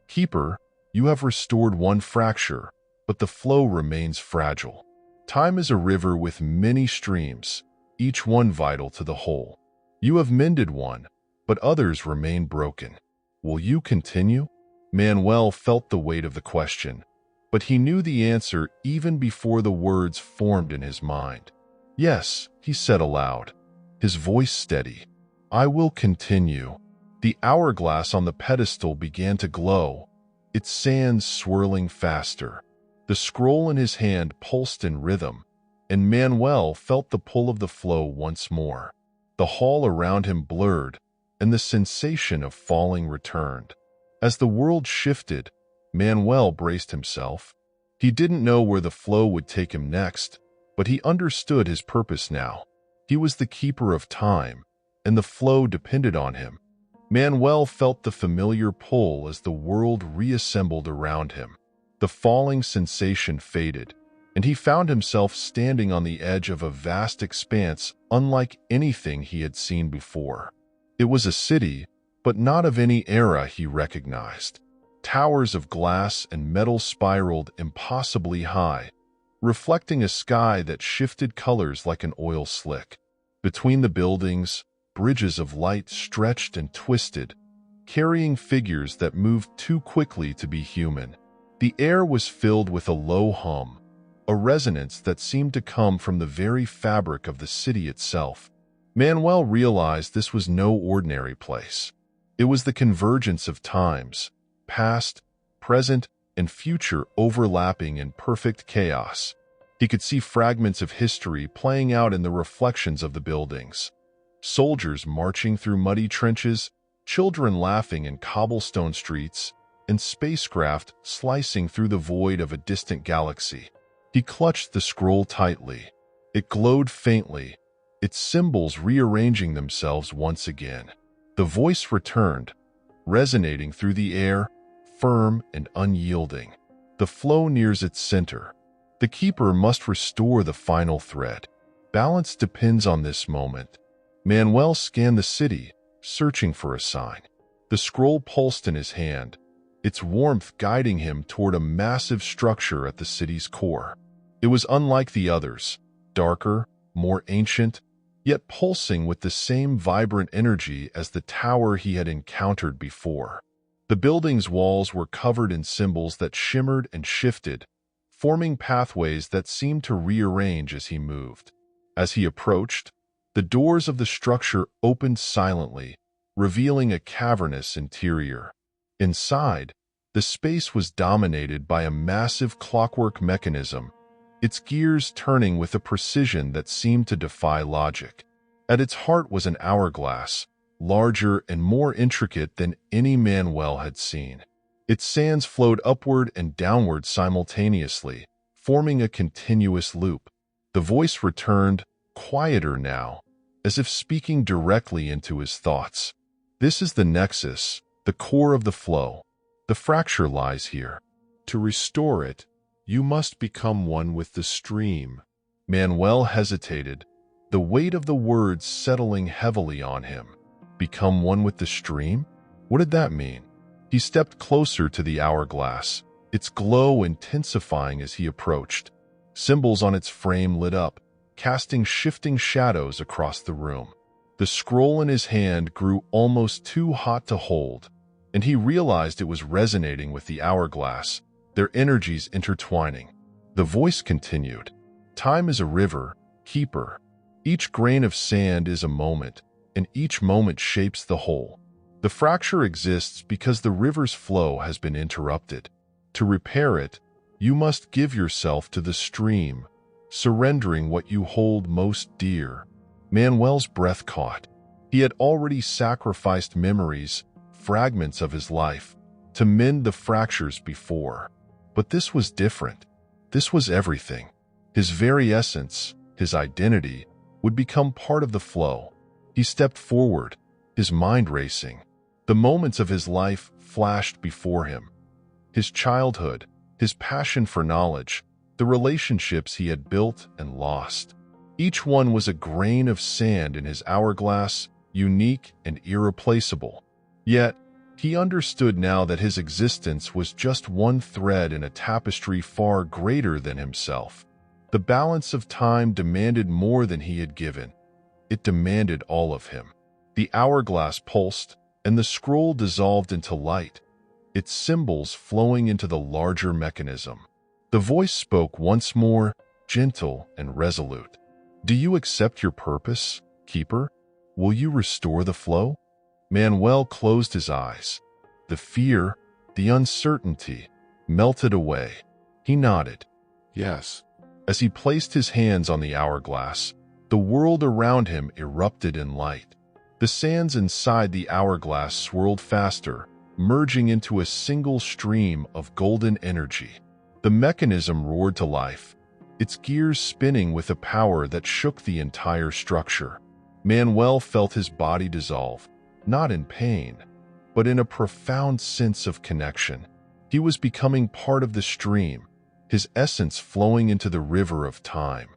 "Keeper, you have restored one fracture, but the flow remains fragile. Time is a river with many streams, each one vital to the whole. You have mended one, but others remain broken. Will you continue?" Manuel felt the weight of the question, but he knew the answer even before the words formed in his mind. "Yes," he said aloud, his voice steady. "I will continue." The hourglass on the pedestal began to glow, its sands swirling faster. The scroll in his hand pulsed in rhythm, and Manuel felt the pull of the flow once more. The hall around him blurred, and the sensation of falling returned. As the world shifted, Manuel braced himself. He didn't know where the flow would take him next, but he understood his purpose now. He was the keeper of time, and the flow depended on him. Manuel felt the familiar pull as the world reassembled around him. The falling sensation faded, and he found himself standing on the edge of a vast expanse unlike anything he had seen before. It was a city, but not of any era he recognized. Towers of glass and metal spiraled impossibly high, reflecting a sky that shifted colors like an oil slick. Between the buildings, bridges of light stretched and twisted, carrying figures that moved too quickly to be human. The air was filled with a low hum, a resonance that seemed to come from the very fabric of the city itself. Manuel realized this was no ordinary place. It was the convergence of times, past, present, and future overlapping in perfect chaos. He could see fragments of history playing out in the reflections of the buildings. Soldiers marching through muddy trenches, children laughing in cobblestone streets, and spacecraft slicing through the void of a distant galaxy. He clutched the scroll tightly. It glowed faintly, its symbols rearranging themselves once again. The voice returned, resonating through the air, firm and unyielding. The flow nears its center. The keeper must restore the final thread. Balance depends on this moment. Manuel scanned the city, searching for a sign. The scroll pulsed in his hand, its warmth guiding him toward a massive structure at the city's core. It was unlike the others, darker, more ancient, yet pulsing with the same vibrant energy as the tower he had encountered before. The building's walls were covered in symbols that shimmered and shifted, forming pathways that seemed to rearrange as he moved. As he approached, the doors of the structure opened silently, revealing a cavernous interior. Inside, the space was dominated by a massive clockwork mechanism, its gears turning with a precision that seemed to defy logic. At its heart was an hourglass, larger and more intricate than any Manuel had seen. Its sands flowed upward and downward simultaneously, forming a continuous loop. The voice returned, quieter now, as if speaking directly into his thoughts. This is the nexus, the core of the flow. The fracture lies here. To restore it, you must become one with the stream. Manuel hesitated, the weight of the words settling heavily on him. Become one with the stream? What did that mean? He stepped closer to the hourglass, its glow intensifying as he approached. Symbols on its frame lit up, casting shifting shadows across the room. The scroll in his hand grew almost too hot to hold, and he realized it was resonating with the hourglass, their energies intertwining. The voice continued, "Time is a river, keeper. Each grain of sand is a moment, and each moment shapes the whole. The fracture exists because the river's flow has been interrupted. To repair it, you must give yourself to the stream, surrendering what you hold most dear." Manuel's breath caught. He had already sacrificed memories, fragments of his life, to mend the fractures before. But this was different. This was everything. His very essence, his identity, would become part of the flow. He stepped forward, his mind racing. The moments of his life flashed before him. His childhood, his passion for knowledge, the relationships he had built and lost. Each one was a grain of sand in his hourglass, unique and irreplaceable. Yet, he understood now that his existence was just one thread in a tapestry far greater than himself. The balance of time demanded more than he had given. It demanded all of him. The hourglass pulsed, and the scroll dissolved into light, its symbols flowing into the larger mechanism. The voice spoke once more, gentle and resolute. "Do you accept your purpose, keeper? Will you restore the flow?" Manuel closed his eyes. The fear, the uncertainty, melted away. He nodded. "Yes." As he placed his hands on the hourglass, the world around him erupted in light. The sands inside the hourglass swirled faster, merging into a single stream of golden energy. The mechanism roared to life, its gears spinning with a power that shook the entire structure. Manuel felt his body dissolve, not in pain, but in a profound sense of connection. He was becoming part of the stream, his essence flowing into the river of time.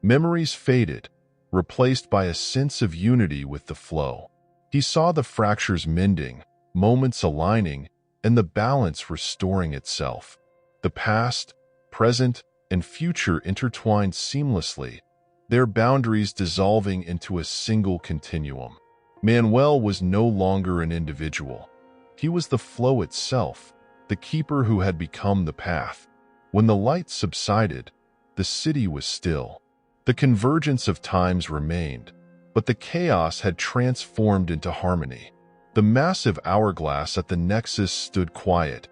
Memories faded, replaced by a sense of unity with the flow. He saw the fractures mending, moments aligning, and the balance restoring itself. The past, present, and future intertwined seamlessly, their boundaries dissolving into a single continuum. Manuel was no longer an individual. He was the flow itself, the keeper who had become the path. When the light subsided, the city was still. The convergence of times remained, but the chaos had transformed into harmony. The massive hourglass at the nexus stood quiet,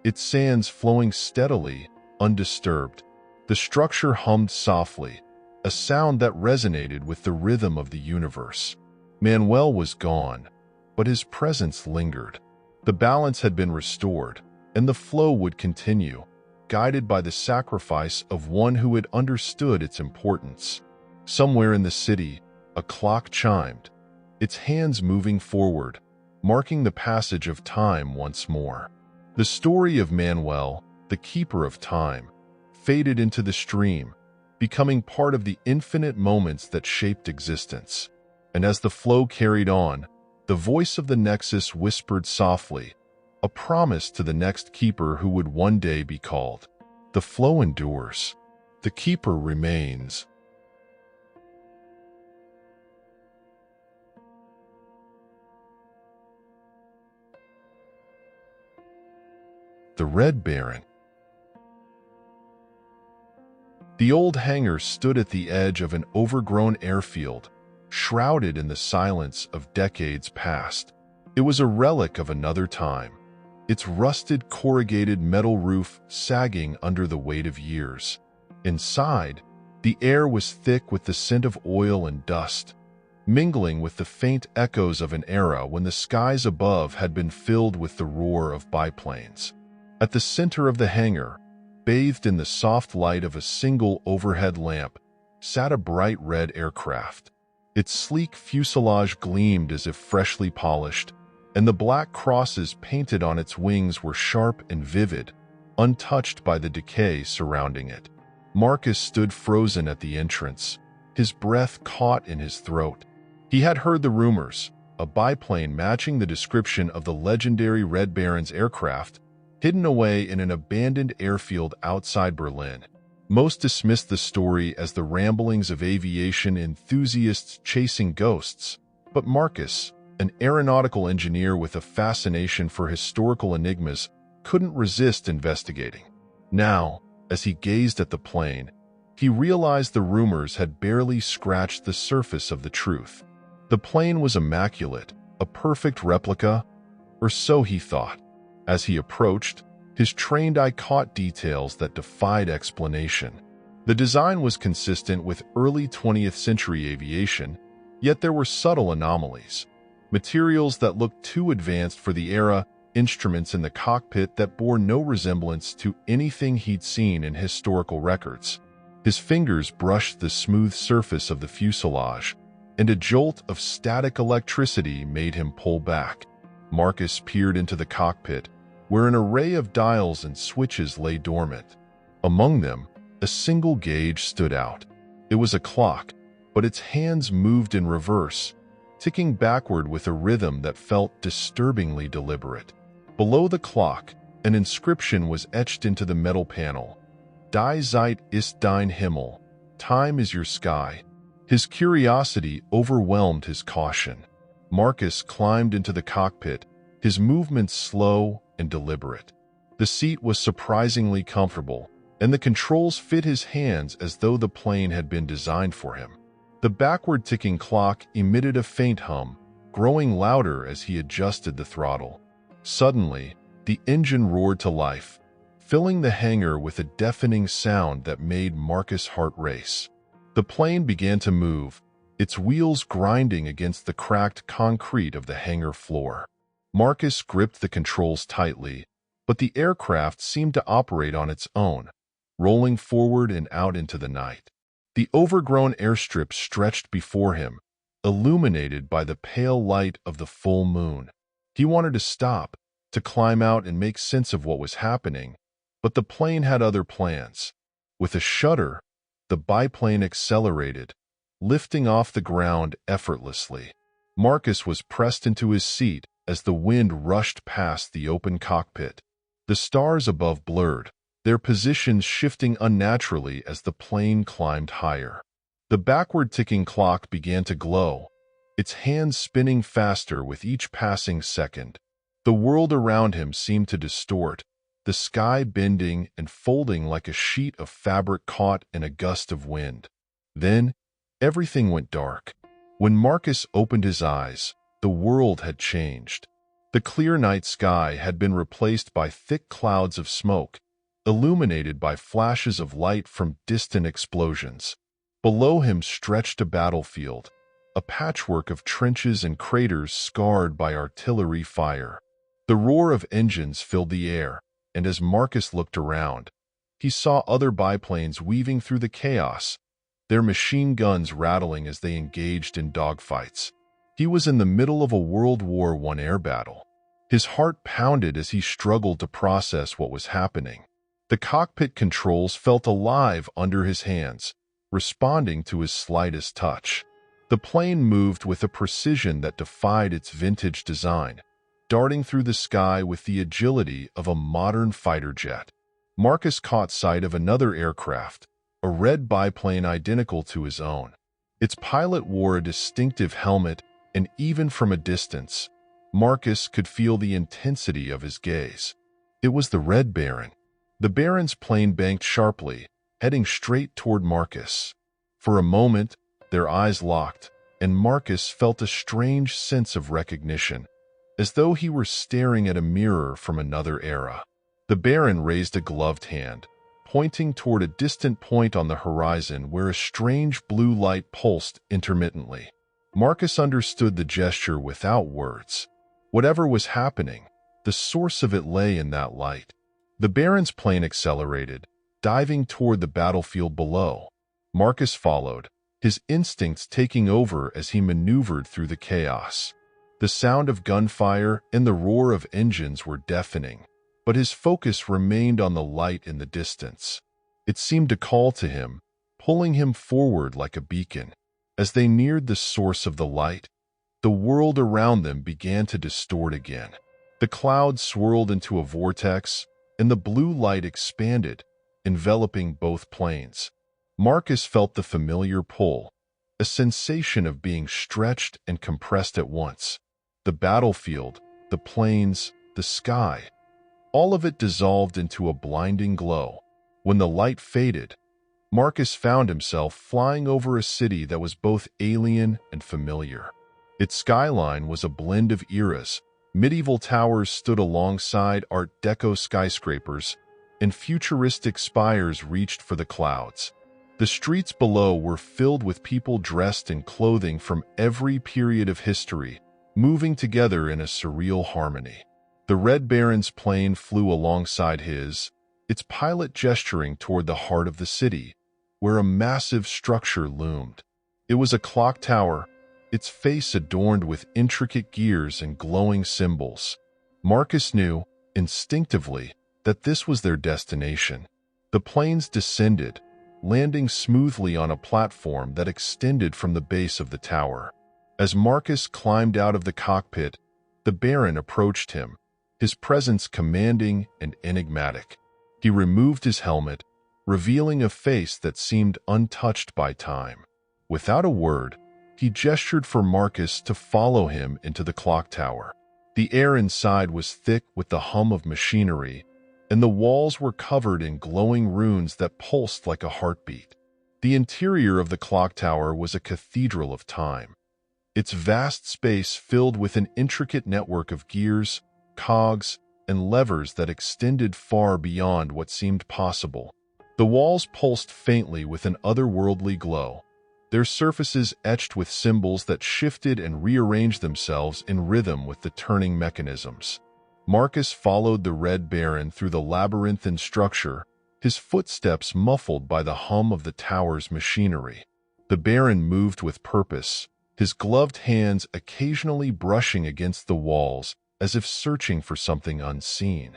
its sands flowing steadily, undisturbed. The structure hummed softly, a sound that resonated with the rhythm of the universe. Manuel was gone, but his presence lingered. The balance had been restored, and the flow would continue, guided by the sacrifice of one who had understood its importance. Somewhere in the city, a clock chimed, its hands moving forward, marking the passage of time once more. The story of Manuel, the keeper of time, faded into the stream, becoming part of the infinite moments that shaped existence. And as the flow carried on, the voice of the Nexus whispered softly, a promise to the next keeper who would one day be called. The flow endures. The keeper remains. The Red Baron. The old hangar stood at the edge of an overgrown airfield, shrouded in the silence of decades past. It was a relic of another time, its rusted corrugated metal roof sagging under the weight of years. Inside, the air was thick with the scent of oil and dust, mingling with the faint echoes of an era when the skies above had been filled with the roar of biplanes. At the center of the hangar, bathed in the soft light of a single overhead lamp, sat a bright red aircraft. Its sleek fuselage gleamed as if freshly polished, and the black crosses painted on its wings were sharp and vivid, untouched by the decay surrounding it. Marcus stood frozen at the entrance, his breath caught in his throat. He had heard the rumors, a biplane matching the description of the legendary Red Baron's aircraft, hidden away in an abandoned airfield outside Berlin. Most dismissed the story as the ramblings of aviation enthusiasts chasing ghosts, but Marcus, an aeronautical engineer with a fascination for historical enigmas, couldn't resist investigating. Now, as he gazed at the plane, he realized the rumors had barely scratched the surface of the truth. The plane was immaculate, a perfect replica, or so he thought. As he approached, his trained eye caught details that defied explanation. The design was consistent with early 20th century aviation, yet there were subtle anomalies. Materials that looked too advanced for the era, instruments in the cockpit that bore no resemblance to anything he'd seen in historical records. His fingers brushed the smooth surface of the fuselage, and a jolt of static electricity made him pull back. Marcus peered into the cockpit, where an array of dials and switches lay dormant. Among them, a single gauge stood out. It was a clock, but its hands moved in reverse, ticking backward with a rhythm that felt disturbingly deliberate. Below the clock, an inscription was etched into the metal panel. Die Zeit ist dein Himmel. Time is your sky. His curiosity overwhelmed his caution. Marcus climbed into the cockpit, his movements slow and deliberate. The seat was surprisingly comfortable, and the controls fit his hands as though the plane had been designed for him. The backward-ticking clock emitted a faint hum, growing louder as he adjusted the throttle. Suddenly, the engine roared to life, filling the hangar with a deafening sound that made Marcus' heart race. The plane began to move, its wheels grinding against the cracked concrete of the hangar floor. Marcus gripped the controls tightly, but the aircraft seemed to operate on its own, rolling forward and out into the night. The overgrown airstrip stretched before him, illuminated by the pale light of the full moon. He wanted to stop, to climb out and make sense of what was happening, but the plane had other plans. With a shudder, the biplane accelerated, lifting off the ground effortlessly. Marcus was pressed into his seat as the wind rushed past the open cockpit. The stars above blurred, their positions shifting unnaturally as the plane climbed higher. The backward-ticking clock began to glow, its hands spinning faster with each passing second. The world around him seemed to distort, the sky bending and folding like a sheet of fabric caught in a gust of wind. Then, everything went dark. When Marcus opened his eyes, the world had changed. The clear night sky had been replaced by thick clouds of smoke, illuminated by flashes of light from distant explosions. Below him stretched a battlefield, a patchwork of trenches and craters scarred by artillery fire. The roar of engines filled the air, and as Marcus looked around, he saw other biplanes weaving through the chaos, their machine guns rattling as they engaged in dogfights. He was in the middle of a World War I air battle. His heart pounded as he struggled to process what was happening. The cockpit controls felt alive under his hands, responding to his slightest touch. The plane moved with a precision that defied its vintage design, darting through the sky with the agility of a modern fighter jet. Marcus caught sight of another aircraft, a red biplane identical to his own. Its pilot wore a distinctive helmet, and even from a distance, Marcus could feel the intensity of his gaze. It was the Red Baron. The Baron's plane banked sharply, heading straight toward Marcus. For a moment, their eyes locked, and Marcus felt a strange sense of recognition, as though he were staring at a mirror from another era. The Baron raised a gloved hand, pointing toward a distant point on the horizon where a strange blue light pulsed intermittently. Marcus understood the gesture without words. Whatever was happening, the source of it lay in that light. The Baron's plane accelerated, diving toward the battlefield below. Marcus followed, his instincts taking over as he maneuvered through the chaos. The sound of gunfire and the roar of engines were deafening, but his focus remained on the light in the distance. It seemed to call to him, pulling him forward like a beacon. As they neared the source of the light, the world around them began to distort again. The clouds swirled into a vortex, and the blue light expanded, enveloping both planes. Marcus felt the familiar pull, a sensation of being stretched and compressed at once. The battlefield, the planes, the sky, all of it dissolved into a blinding glow. When the light faded, Marcus found himself flying over a city that was both alien and familiar. Its skyline was a blend of eras. Medieval towers stood alongside Art Deco skyscrapers, and futuristic spires reached for the clouds. The streets below were filled with people dressed in clothing from every period of history, moving together in a surreal harmony. The Red Baron's plane flew alongside his, its pilot gesturing toward the heart of the city, where a massive structure loomed. It was a clock tower, its face adorned with intricate gears and glowing symbols. Marcus knew, instinctively, that this was their destination. The planes descended, landing smoothly on a platform that extended from the base of the tower. As Marcus climbed out of the cockpit, the Baron approached him, his presence commanding and enigmatic. He removed his helmet, revealing a face that seemed untouched by time. Without a word, he gestured for Marcus to follow him into the clock tower. The air inside was thick with the hum of machinery, and the walls were covered in glowing runes that pulsed like a heartbeat. The interior of the clock tower was a cathedral of time, its vast space filled with an intricate network of gears, cogs, and levers that extended far beyond what seemed possible. The walls pulsed faintly with an otherworldly glow, their surfaces etched with symbols that shifted and rearranged themselves in rhythm with the turning mechanisms. Marcus followed the Red Baron through the labyrinthine structure, his footsteps muffled by the hum of the tower's machinery. The Baron moved with purpose, his gloved hands occasionally brushing against the walls as if searching for something unseen.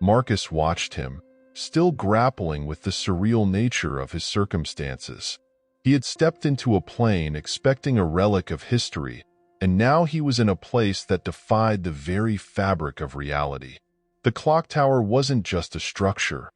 Marcus watched him, still grappling with the surreal nature of his circumstances. He had stepped into a plane expecting a relic of history, and now he was in a place that defied the very fabric of reality. The clock tower wasn't just a structure.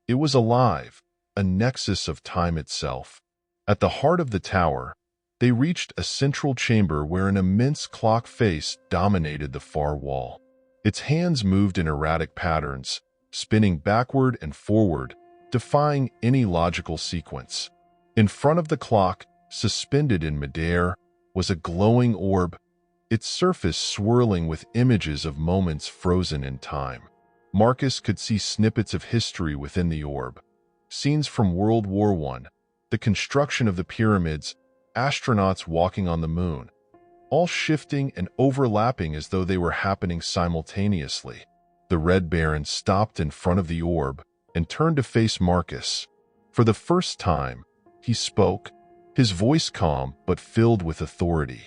It was alive, a nexus of time itself. At the heart of the tower, they reached a central chamber where an immense clock face dominated the far wall. Its hands moved in erratic patterns, spinning backward and forward, defying any logical sequence. In front of the clock, suspended in midair, was a glowing orb, its surface swirling with images of moments frozen in time. Marcus could see snippets of history within the orb. Scenes from World War I, the construction of the pyramids, astronauts walking on the moon, all shifting and overlapping as though they were happening simultaneously. The Red Baron stopped in front of the orb and turned to face Marcus. For the first time, he spoke, his voice calm but filled with authority.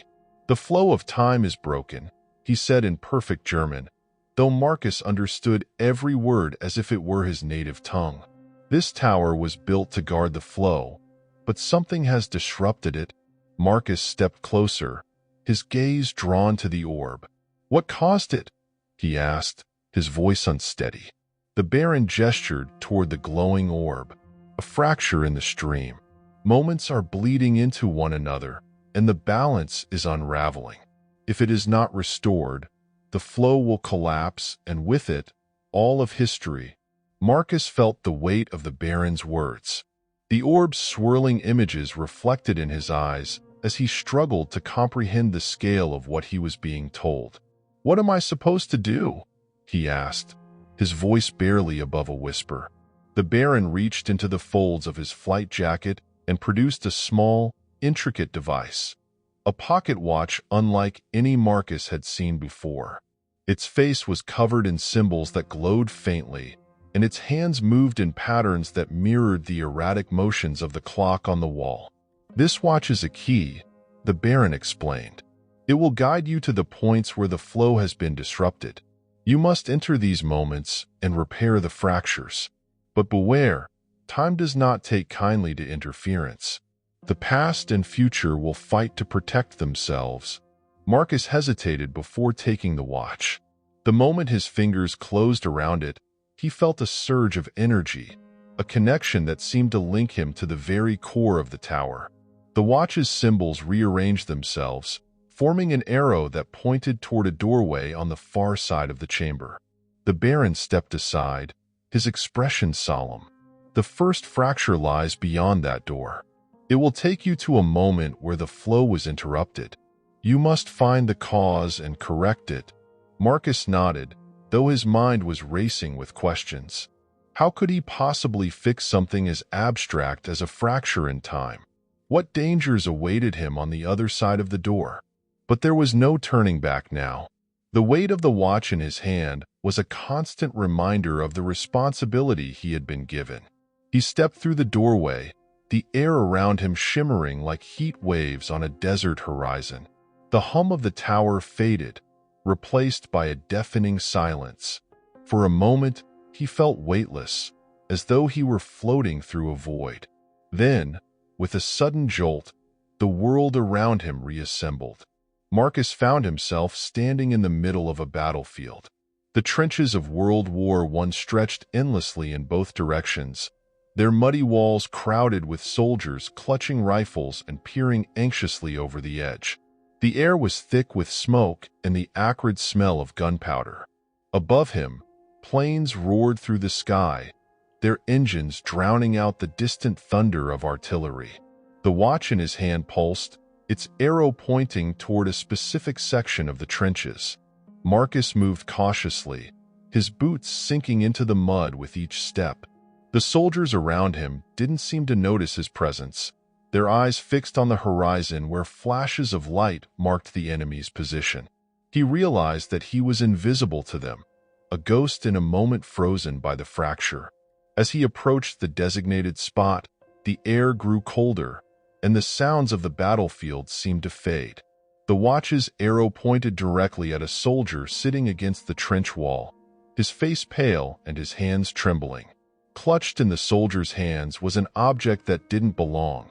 "The flow of time is broken," he said in perfect German, though Marcus understood every word as if it were his native tongue. "This tower was built to guard the flow, but something has disrupted it." Marcus stepped closer, his gaze drawn to the orb. "What caused it?" he asked, his voice unsteady. The Baron gestured toward the glowing orb. "A fracture in the stream. Moments are bleeding into one another, and the balance is unraveling. If it is not restored, the flow will collapse, and with it, all of history." Marcus felt the weight of the Baron's words. The orb's swirling images reflected in his eyes as he struggled to comprehend the scale of what he was being told. "What am I supposed to do?" he asked, his voice barely above a whisper. The Baron reached into the folds of his flight jacket and produced a small, intricate device, a pocket watch unlike any Marcus had seen before. Its face was covered in symbols that glowed faintly, and its hands moved in patterns that mirrored the erratic motions of the clock on the wall. "This watch is a key," the Baron explained. "It will guide you to the points where the flow has been disrupted. You must enter these moments and repair the fractures. But beware, time does not take kindly to interference. The past and future will fight to protect themselves." Marcus hesitated before taking the watch. The moment his fingers closed around it, he felt a surge of energy, a connection that seemed to link him to the very core of the tower. The watch's symbols rearranged themselves, forming an arrow that pointed toward a doorway on the far side of the chamber. The Baron stepped aside, his expression solemn. "The first fracture lies beyond that door. It will take you to a moment where the flow was interrupted. You must find the cause and correct it." Marcus nodded, though his mind was racing with questions. How could he possibly fix something as abstract as a fracture in time? What dangers awaited him on the other side of the door? But there was no turning back now. The weight of the watch in his hand was a constant reminder of the responsibility he had been given. He stepped through the doorway, the air around him shimmering like heat waves on a desert horizon. The hum of the tower faded, replaced by a deafening silence. For a moment, he felt weightless, as though he were floating through a void. Then, with a sudden jolt, the world around him reassembled. Marcus found himself standing in the middle of a battlefield. The trenches of World War I stretched endlessly in both directions, their muddy walls crowded with soldiers clutching rifles and peering anxiously over the edge. The air was thick with smoke and the acrid smell of gunpowder. Above him, planes roared through the sky, their engines drowning out the distant thunder of artillery. The watch in his hand pulsed, its arrow pointing toward a specific section of the trenches. Marcus moved cautiously, his boots sinking into the mud with each step. The soldiers around him didn't seem to notice his presence, their eyes fixed on the horizon where flashes of light marked the enemy's position. He realized that he was invisible to them, a ghost in a moment frozen by the fracture. As he approached the designated spot, the air grew colder, and the sounds of the battlefield seemed to fade. The watch's arrow pointed directly at a soldier sitting against the trench wall, his face pale and his hands trembling. Clutched in the soldier's hands was an object that didn't belong,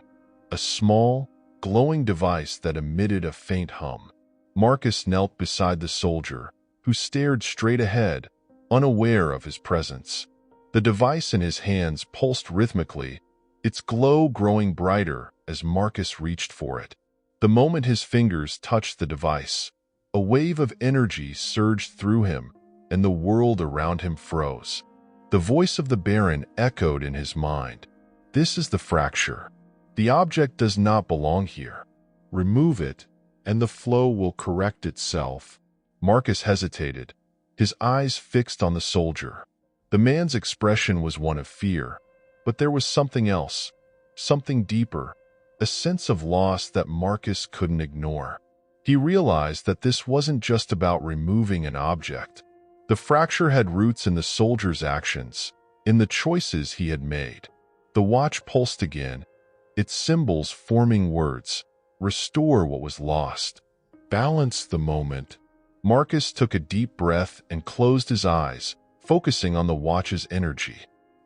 a small, glowing device that emitted a faint hum. Marcus knelt beside the soldier, who stared straight ahead, unaware of his presence. The device in his hands pulsed rhythmically, its glow growing brighter as Marcus reached for it. The moment his fingers touched the device, a wave of energy surged through him, and the world around him froze. The voice of the Baron echoed in his mind. "This is the fracture. The object does not belong here. Remove it, and the flow will correct itself." Marcus hesitated, his eyes fixed on the soldier. The man's expression was one of fear, but there was something else, something deeper, a sense of loss that Marcus couldn't ignore. He realized that this wasn't just about removing an object. The fracture had roots in the soldier's actions, in the choices he had made. The watch pulsed again, its symbols forming words: restore what was lost, balance the moment. Marcus took a deep breath and closed his eyes, focusing on the watch's energy.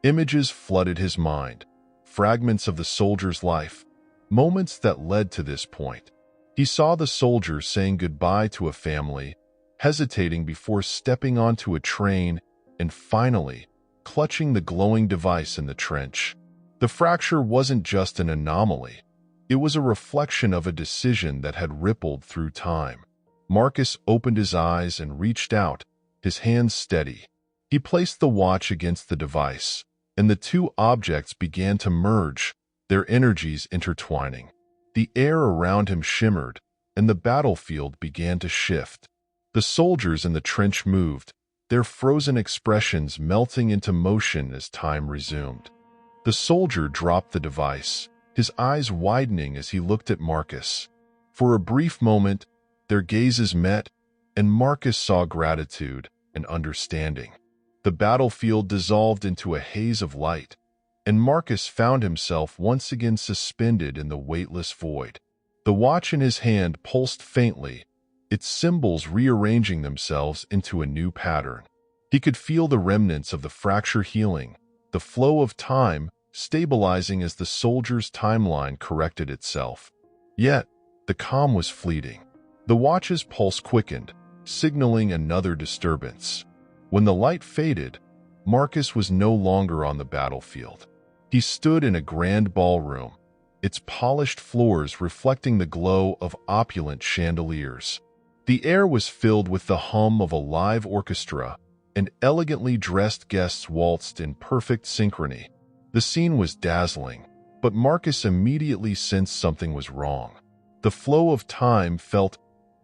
Images flooded his mind, fragments of the soldier's life, moments that led to this point. He saw the soldier saying goodbye to a family, hesitating before stepping onto a train, and finally, clutching the glowing device in the trench. The fracture wasn't just an anomaly. It was a reflection of a decision that had rippled through time. Marcus opened his eyes and reached out, his hands steady. He placed the watch against the device, and the two objects began to merge, their energies intertwining. The air around him shimmered, and the battlefield began to shift. The soldiers in the trench moved, their frozen expressions melting into motion as time resumed. The soldier dropped the device, his eyes widening as he looked at Marcus. For a brief moment, their gazes met, and Marcus saw gratitude and understanding. The battlefield dissolved into a haze of light, and Marcus found himself once again suspended in the weightless void. The watch in his hand pulsed faintly, its symbols rearranging themselves into a new pattern. He could feel the remnants of the fracture healing, the flow of time stabilizing as the soldier's timeline corrected itself. Yet, the calm was fleeting. The watch's pulse quickened, signaling another disturbance. When the light faded, Marcus was no longer on the battlefield. He stood in a grand ballroom, its polished floors reflecting the glow of opulent chandeliers. The air was filled with the hum of a live orchestra, and elegantly dressed guests waltzed in perfect synchrony. The scene was dazzling, but Marcus immediately sensed something was wrong. The flow of time felt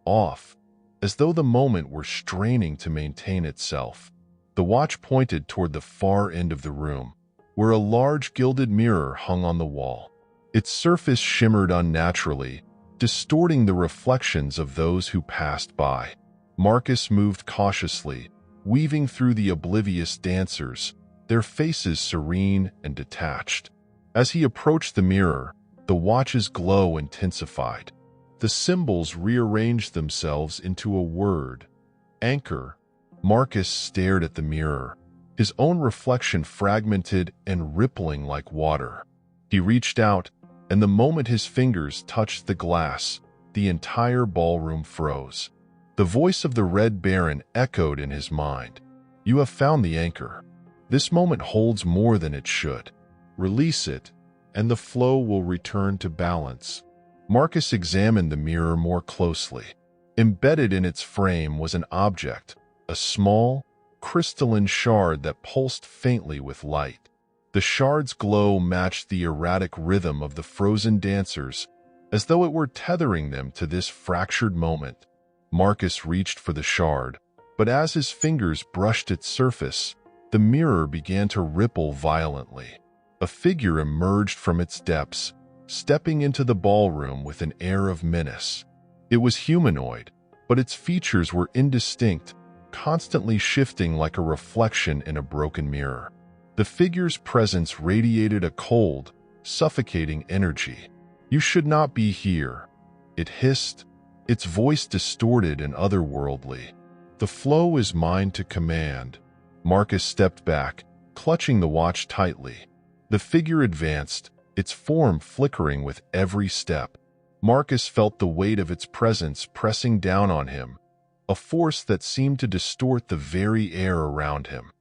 off, as though the moment were straining to maintain itself. The watch pointed toward the far end of the room, where a large gilded mirror hung on the wall. Its surface shimmered unnaturally, distorting the reflections of those who passed by. Marcus moved cautiously, weaving through the oblivious dancers, their faces serene and detached. As he approached the mirror, the watch's glow intensified. The symbols rearranged themselves into a word: anchor. Marcus stared at the mirror, his own reflection fragmented and rippling like water. He reached out, and the moment his fingers touched the glass, the entire ballroom froze. The voice of the Red Baron echoed in his mind. "You have found the anchor. This moment holds more than it should. Release it, and the flow will return to balance." Marcus examined the mirror more closely. Embedded in its frame was an object, a small, crystalline shard that pulsed faintly with light. The shard's glow matched the erratic rhythm of the frozen dancers, as though it were tethering them to this fractured moment. Marcus reached for the shard, but as his fingers brushed its surface, the mirror began to ripple violently. A figure emerged from its depths, stepping into the ballroom with an air of menace. It was humanoid, but its features were indistinct, constantly shifting like a reflection in a broken mirror. The figure's presence radiated a cold, suffocating energy. "You should not be here," it hissed, its voice distorted and otherworldly. "The flow is mine to command." Marcus stepped back, clutching the watch tightly. The figure advanced, its form flickering with every step. Marcus felt the weight of its presence pressing down on him, a force that seemed to distort the very air around him.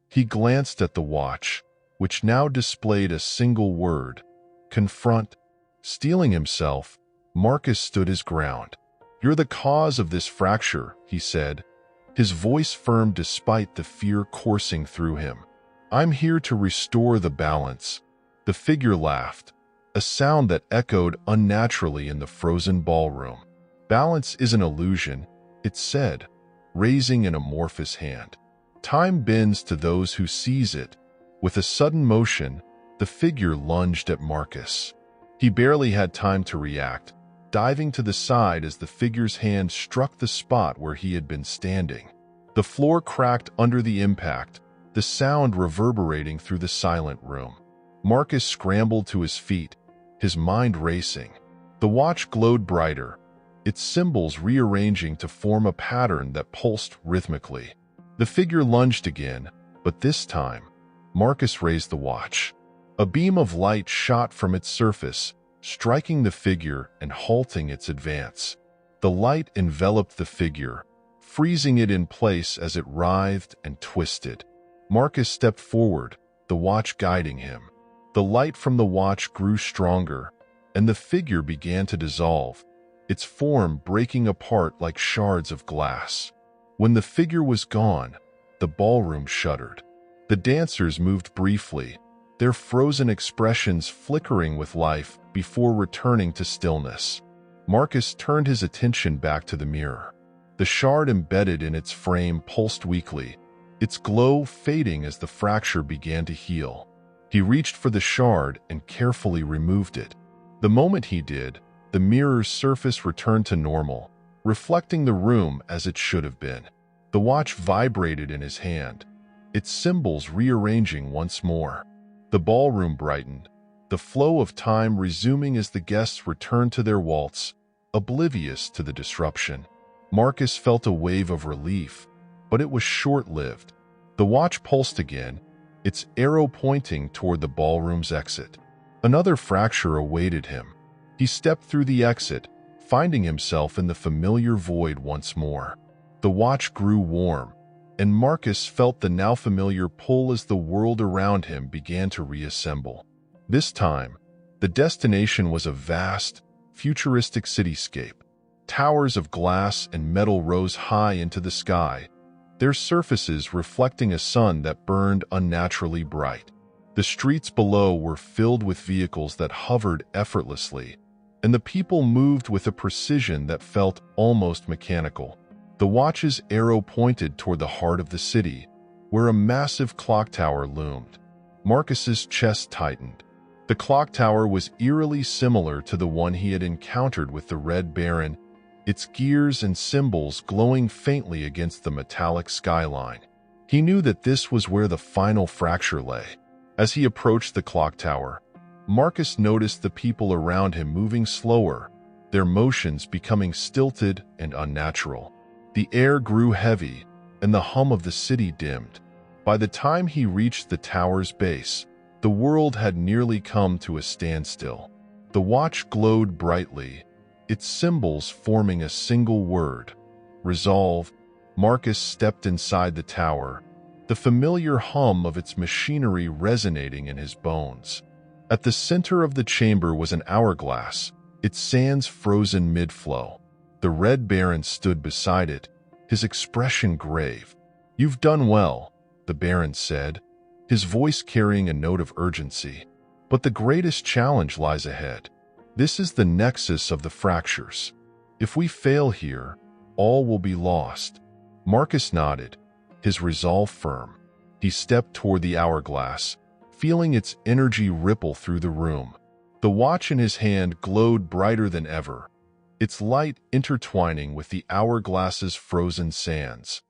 He glanced at the watch, which now displayed a single word: confront. Steeling himself, Marcus stood his ground. "You're the cause of this fracture," he said, his voice firm despite the fear coursing through him. "I'm here to restore the balance." The figure laughed, a sound that echoed unnaturally in the frozen ballroom. "Balance is an illusion," it said, raising an amorphous hand. "Time bends to those who seize it." With a sudden motion, the figure lunged at Marcus. He barely had time to react, diving to the side as the figure's hand struck the spot where he had been standing. The floor cracked under the impact, the sound reverberating through the silent room. Marcus scrambled to his feet, his mind racing. The watch glowed brighter, its symbols rearranging to form a pattern that pulsed rhythmically. The figure lunged again, but this time, Marcus raised the watch. A beam of light shot from its surface, striking the figure and halting its advance. The light enveloped the figure, freezing it in place as it writhed and twisted. Marcus stepped forward, the watch guiding him. The light from the watch grew stronger, and the figure began to dissolve, its form breaking apart like shards of glass. When the figure was gone, the ballroom shuddered. The dancers moved briefly, their frozen expressions flickering with life before returning to stillness. Marcus turned his attention back to the mirror. The shard embedded in its frame pulsed weakly, its glow fading as the fracture began to heal. He reached for the shard and carefully removed it. The moment he did, the mirror's surface returned to normal, reflecting the room as it should have been. The watch vibrated in his hand, its symbols rearranging once more. The ballroom brightened, the flow of time resuming as the guests returned to their waltz, oblivious to the disruption. Marcus felt a wave of relief, but it was short-lived. The watch pulsed again, its arrow pointing toward the ballroom's exit. Another fracture awaited him. He stepped through the exit, finding himself in the familiar void once more. The watch grew warm, and Marcus felt the now familiar pull as the world around him began to reassemble. This time, the destination was a vast, futuristic cityscape. Towers of glass and metal rose high into the sky, their surfaces reflecting a sun that burned unnaturally bright. The streets below were filled with vehicles that hovered effortlessly, and the people moved with a precision that felt almost mechanical. The watch's arrow pointed toward the heart of the city, where a massive clock tower loomed. Marcus's chest tightened. The clock tower was eerily similar to the one he had encountered with the Red Baron, its gears and symbols glowing faintly against the metallic skyline. He knew that this was where the final fracture lay. As he approached the clock tower, Marcus noticed the people around him moving slower, their motions becoming stilted and unnatural. The air grew heavy, and the hum of the city dimmed. By the time he reached the tower's base, the world had nearly come to a standstill. The watch glowed brightly, its symbols forming a single word: resolve. Marcus stepped inside the tower, the familiar hum of its machinery resonating in his bones. At the center of the chamber was an hourglass, its sands frozen mid-flow. The Red Baron stood beside it, his expression grave. "You've done well," the Baron said, his voice carrying a note of urgency. "But the greatest challenge lies ahead. This is the nexus of the fractures. If we fail here, all will be lost." Marcus nodded, his resolve firm. He stepped toward the hourglass, feeling its energy ripple through the room. The watch in his hand glowed brighter than ever, its light intertwining with the hourglass's frozen sands.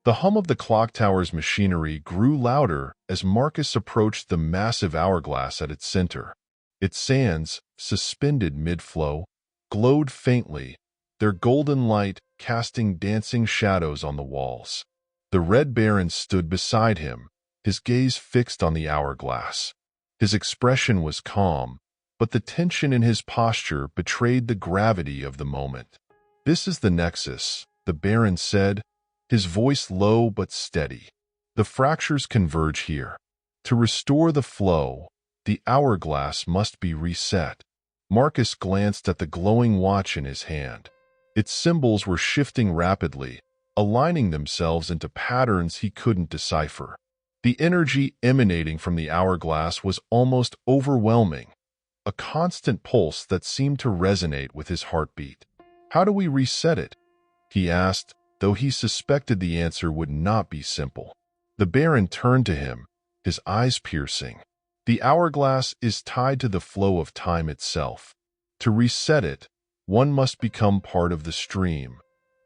The hum of the clock tower's machinery grew louder as Marcus approached the massive hourglass at its center. Its sands, suspended mid-flow, glowed faintly, their golden light casting dancing shadows on the walls. The Red Baron stood beside him, his gaze fixed on the hourglass. His expression was calm, but the tension in his posture betrayed the gravity of the moment. "This is the Nexus," the Baron said, his voice low but steady. "The fractures converge here. To restore the flow, the hourglass must be reset." Marcus glanced at the glowing watch in his hand. Its symbols were shifting rapidly, aligning themselves into patterns he couldn't decipher. The energy emanating from the hourglass was almost overwhelming, a constant pulse that seemed to resonate with his heartbeat. "How do we reset it?" he asked, though he suspected the answer would not be simple. The Baron turned to him, his eyes piercing. "The hourglass is tied to the flow of time itself. To reset it, one must become part of the stream,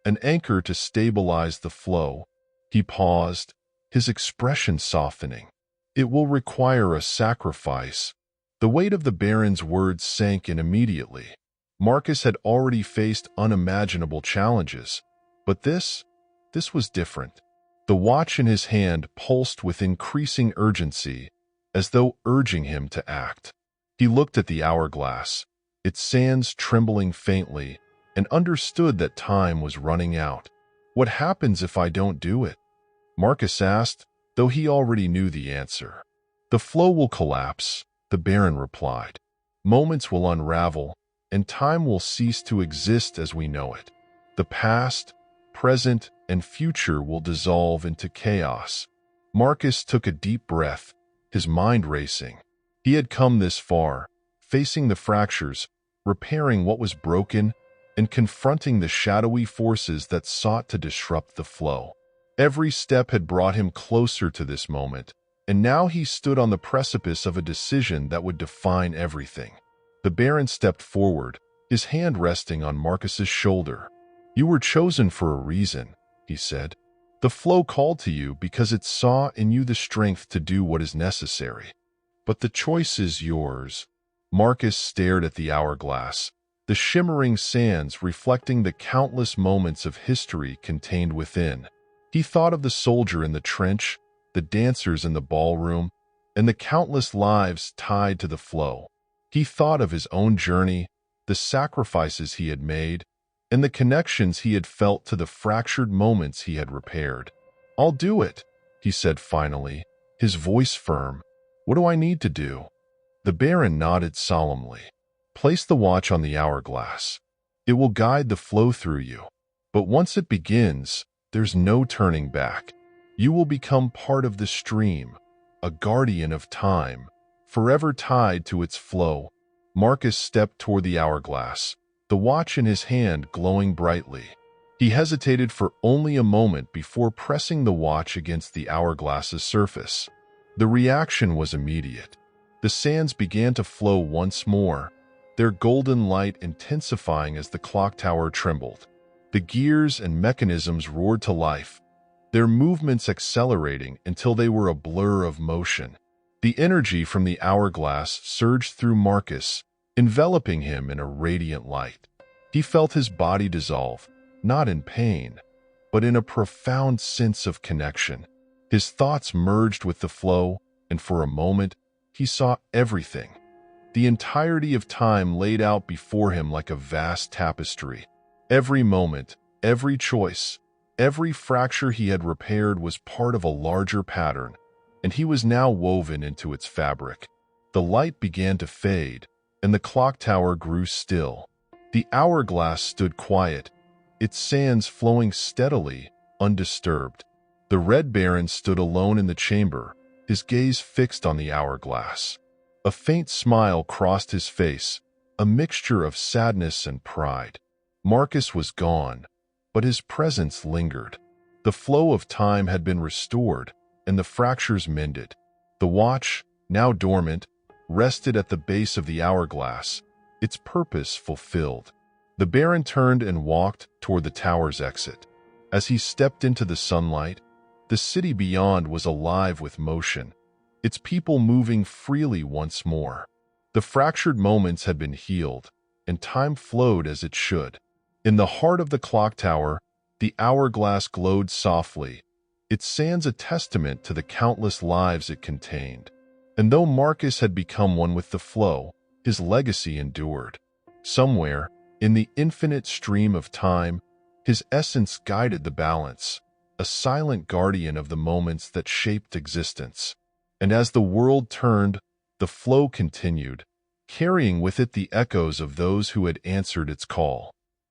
an anchor to stabilize the flow." He paused, his expression softening. "It will require a sacrifice." The weight of the Baron's words sank in immediately. Marcus had already faced unimaginable challenges, but this was different. The watch in his hand pulsed with increasing urgency, as though urging him to act. He looked at the hourglass, its sands trembling faintly, and understood that time was running out. "What happens if I don't do it?" Marcus asked, though he already knew the answer. "The flow will collapse," the Baron replied. "Moments will unravel, and time will cease to exist as we know it. The past, present, and future will dissolve into chaos." Marcus took a deep breath, his mind racing. He had come this far, facing the fractures, repairing what was broken, and confronting the shadowy forces that sought to disrupt the flow. Every step had brought him closer to this moment, and now he stood on the precipice of a decision that would define everything. The Baron stepped forward, his hand resting on Marcus's shoulder. "You were chosen for a reason," he said. "The flow called to you because it saw in you the strength to do what is necessary. But the choice is yours." Marcus stared at the hourglass, the shimmering sands reflecting the countless moments of history contained within. He thought of the soldier in the trench, the dancers in the ballroom, and the countless lives tied to the flow. He thought of his own journey, the sacrifices he had made, and the connections he had felt to the fractured moments he had repaired. "I'll do it," he said finally, his voice firm. "What do I need to do?" The Baron nodded solemnly. "Place the watch on the hourglass. It will guide the flow through you. But once it begins, there's no turning back. You will become part of the stream, a guardian of time, forever tied to its flow." Marcus stepped toward the hourglass, the watch in his hand glowing brightly. He hesitated for only a moment before pressing the watch against the hourglass's surface. The reaction was immediate. The sands began to flow once more, their golden light intensifying as the clock tower trembled. The gears and mechanisms roared to life, their movements accelerating until they were a blur of motion. The energy from the hourglass surged through Marcus, enveloping him in a radiant light. He felt his body dissolve, not in pain, but in a profound sense of connection. His thoughts merged with the flow, and for a moment, he saw everything. The entirety of time laid out before him like a vast tapestry. Every moment, every choice, every fracture he had repaired was part of a larger pattern, and he was now woven into its fabric. The light began to fade, and the clock tower grew still. The hourglass stood quiet, its sands flowing steadily, undisturbed. The Red Baron stood alone in the chamber, his gaze fixed on the hourglass. A faint smile crossed his face, a mixture of sadness and pride. Marcus was gone, but his presence lingered. The flow of time had been restored, and the fractures mended. The watch, now dormant, rested at the base of the hourglass, its purpose fulfilled. The Baron turned and walked toward the tower's exit. As he stepped into the sunlight, the city beyond was alive with motion, its people moving freely once more. The fractured moments had been healed, and time flowed as it should. In the heart of the clock tower, the hourglass glowed softly, its sands a testament to the countless lives it contained. And though Marcus had become one with the flow, his legacy endured. Somewhere, in the infinite stream of time, his essence guided the balance, a silent guardian of the moments that shaped existence. And as the world turned, the flow continued, carrying with it the echoes of those who had answered its call.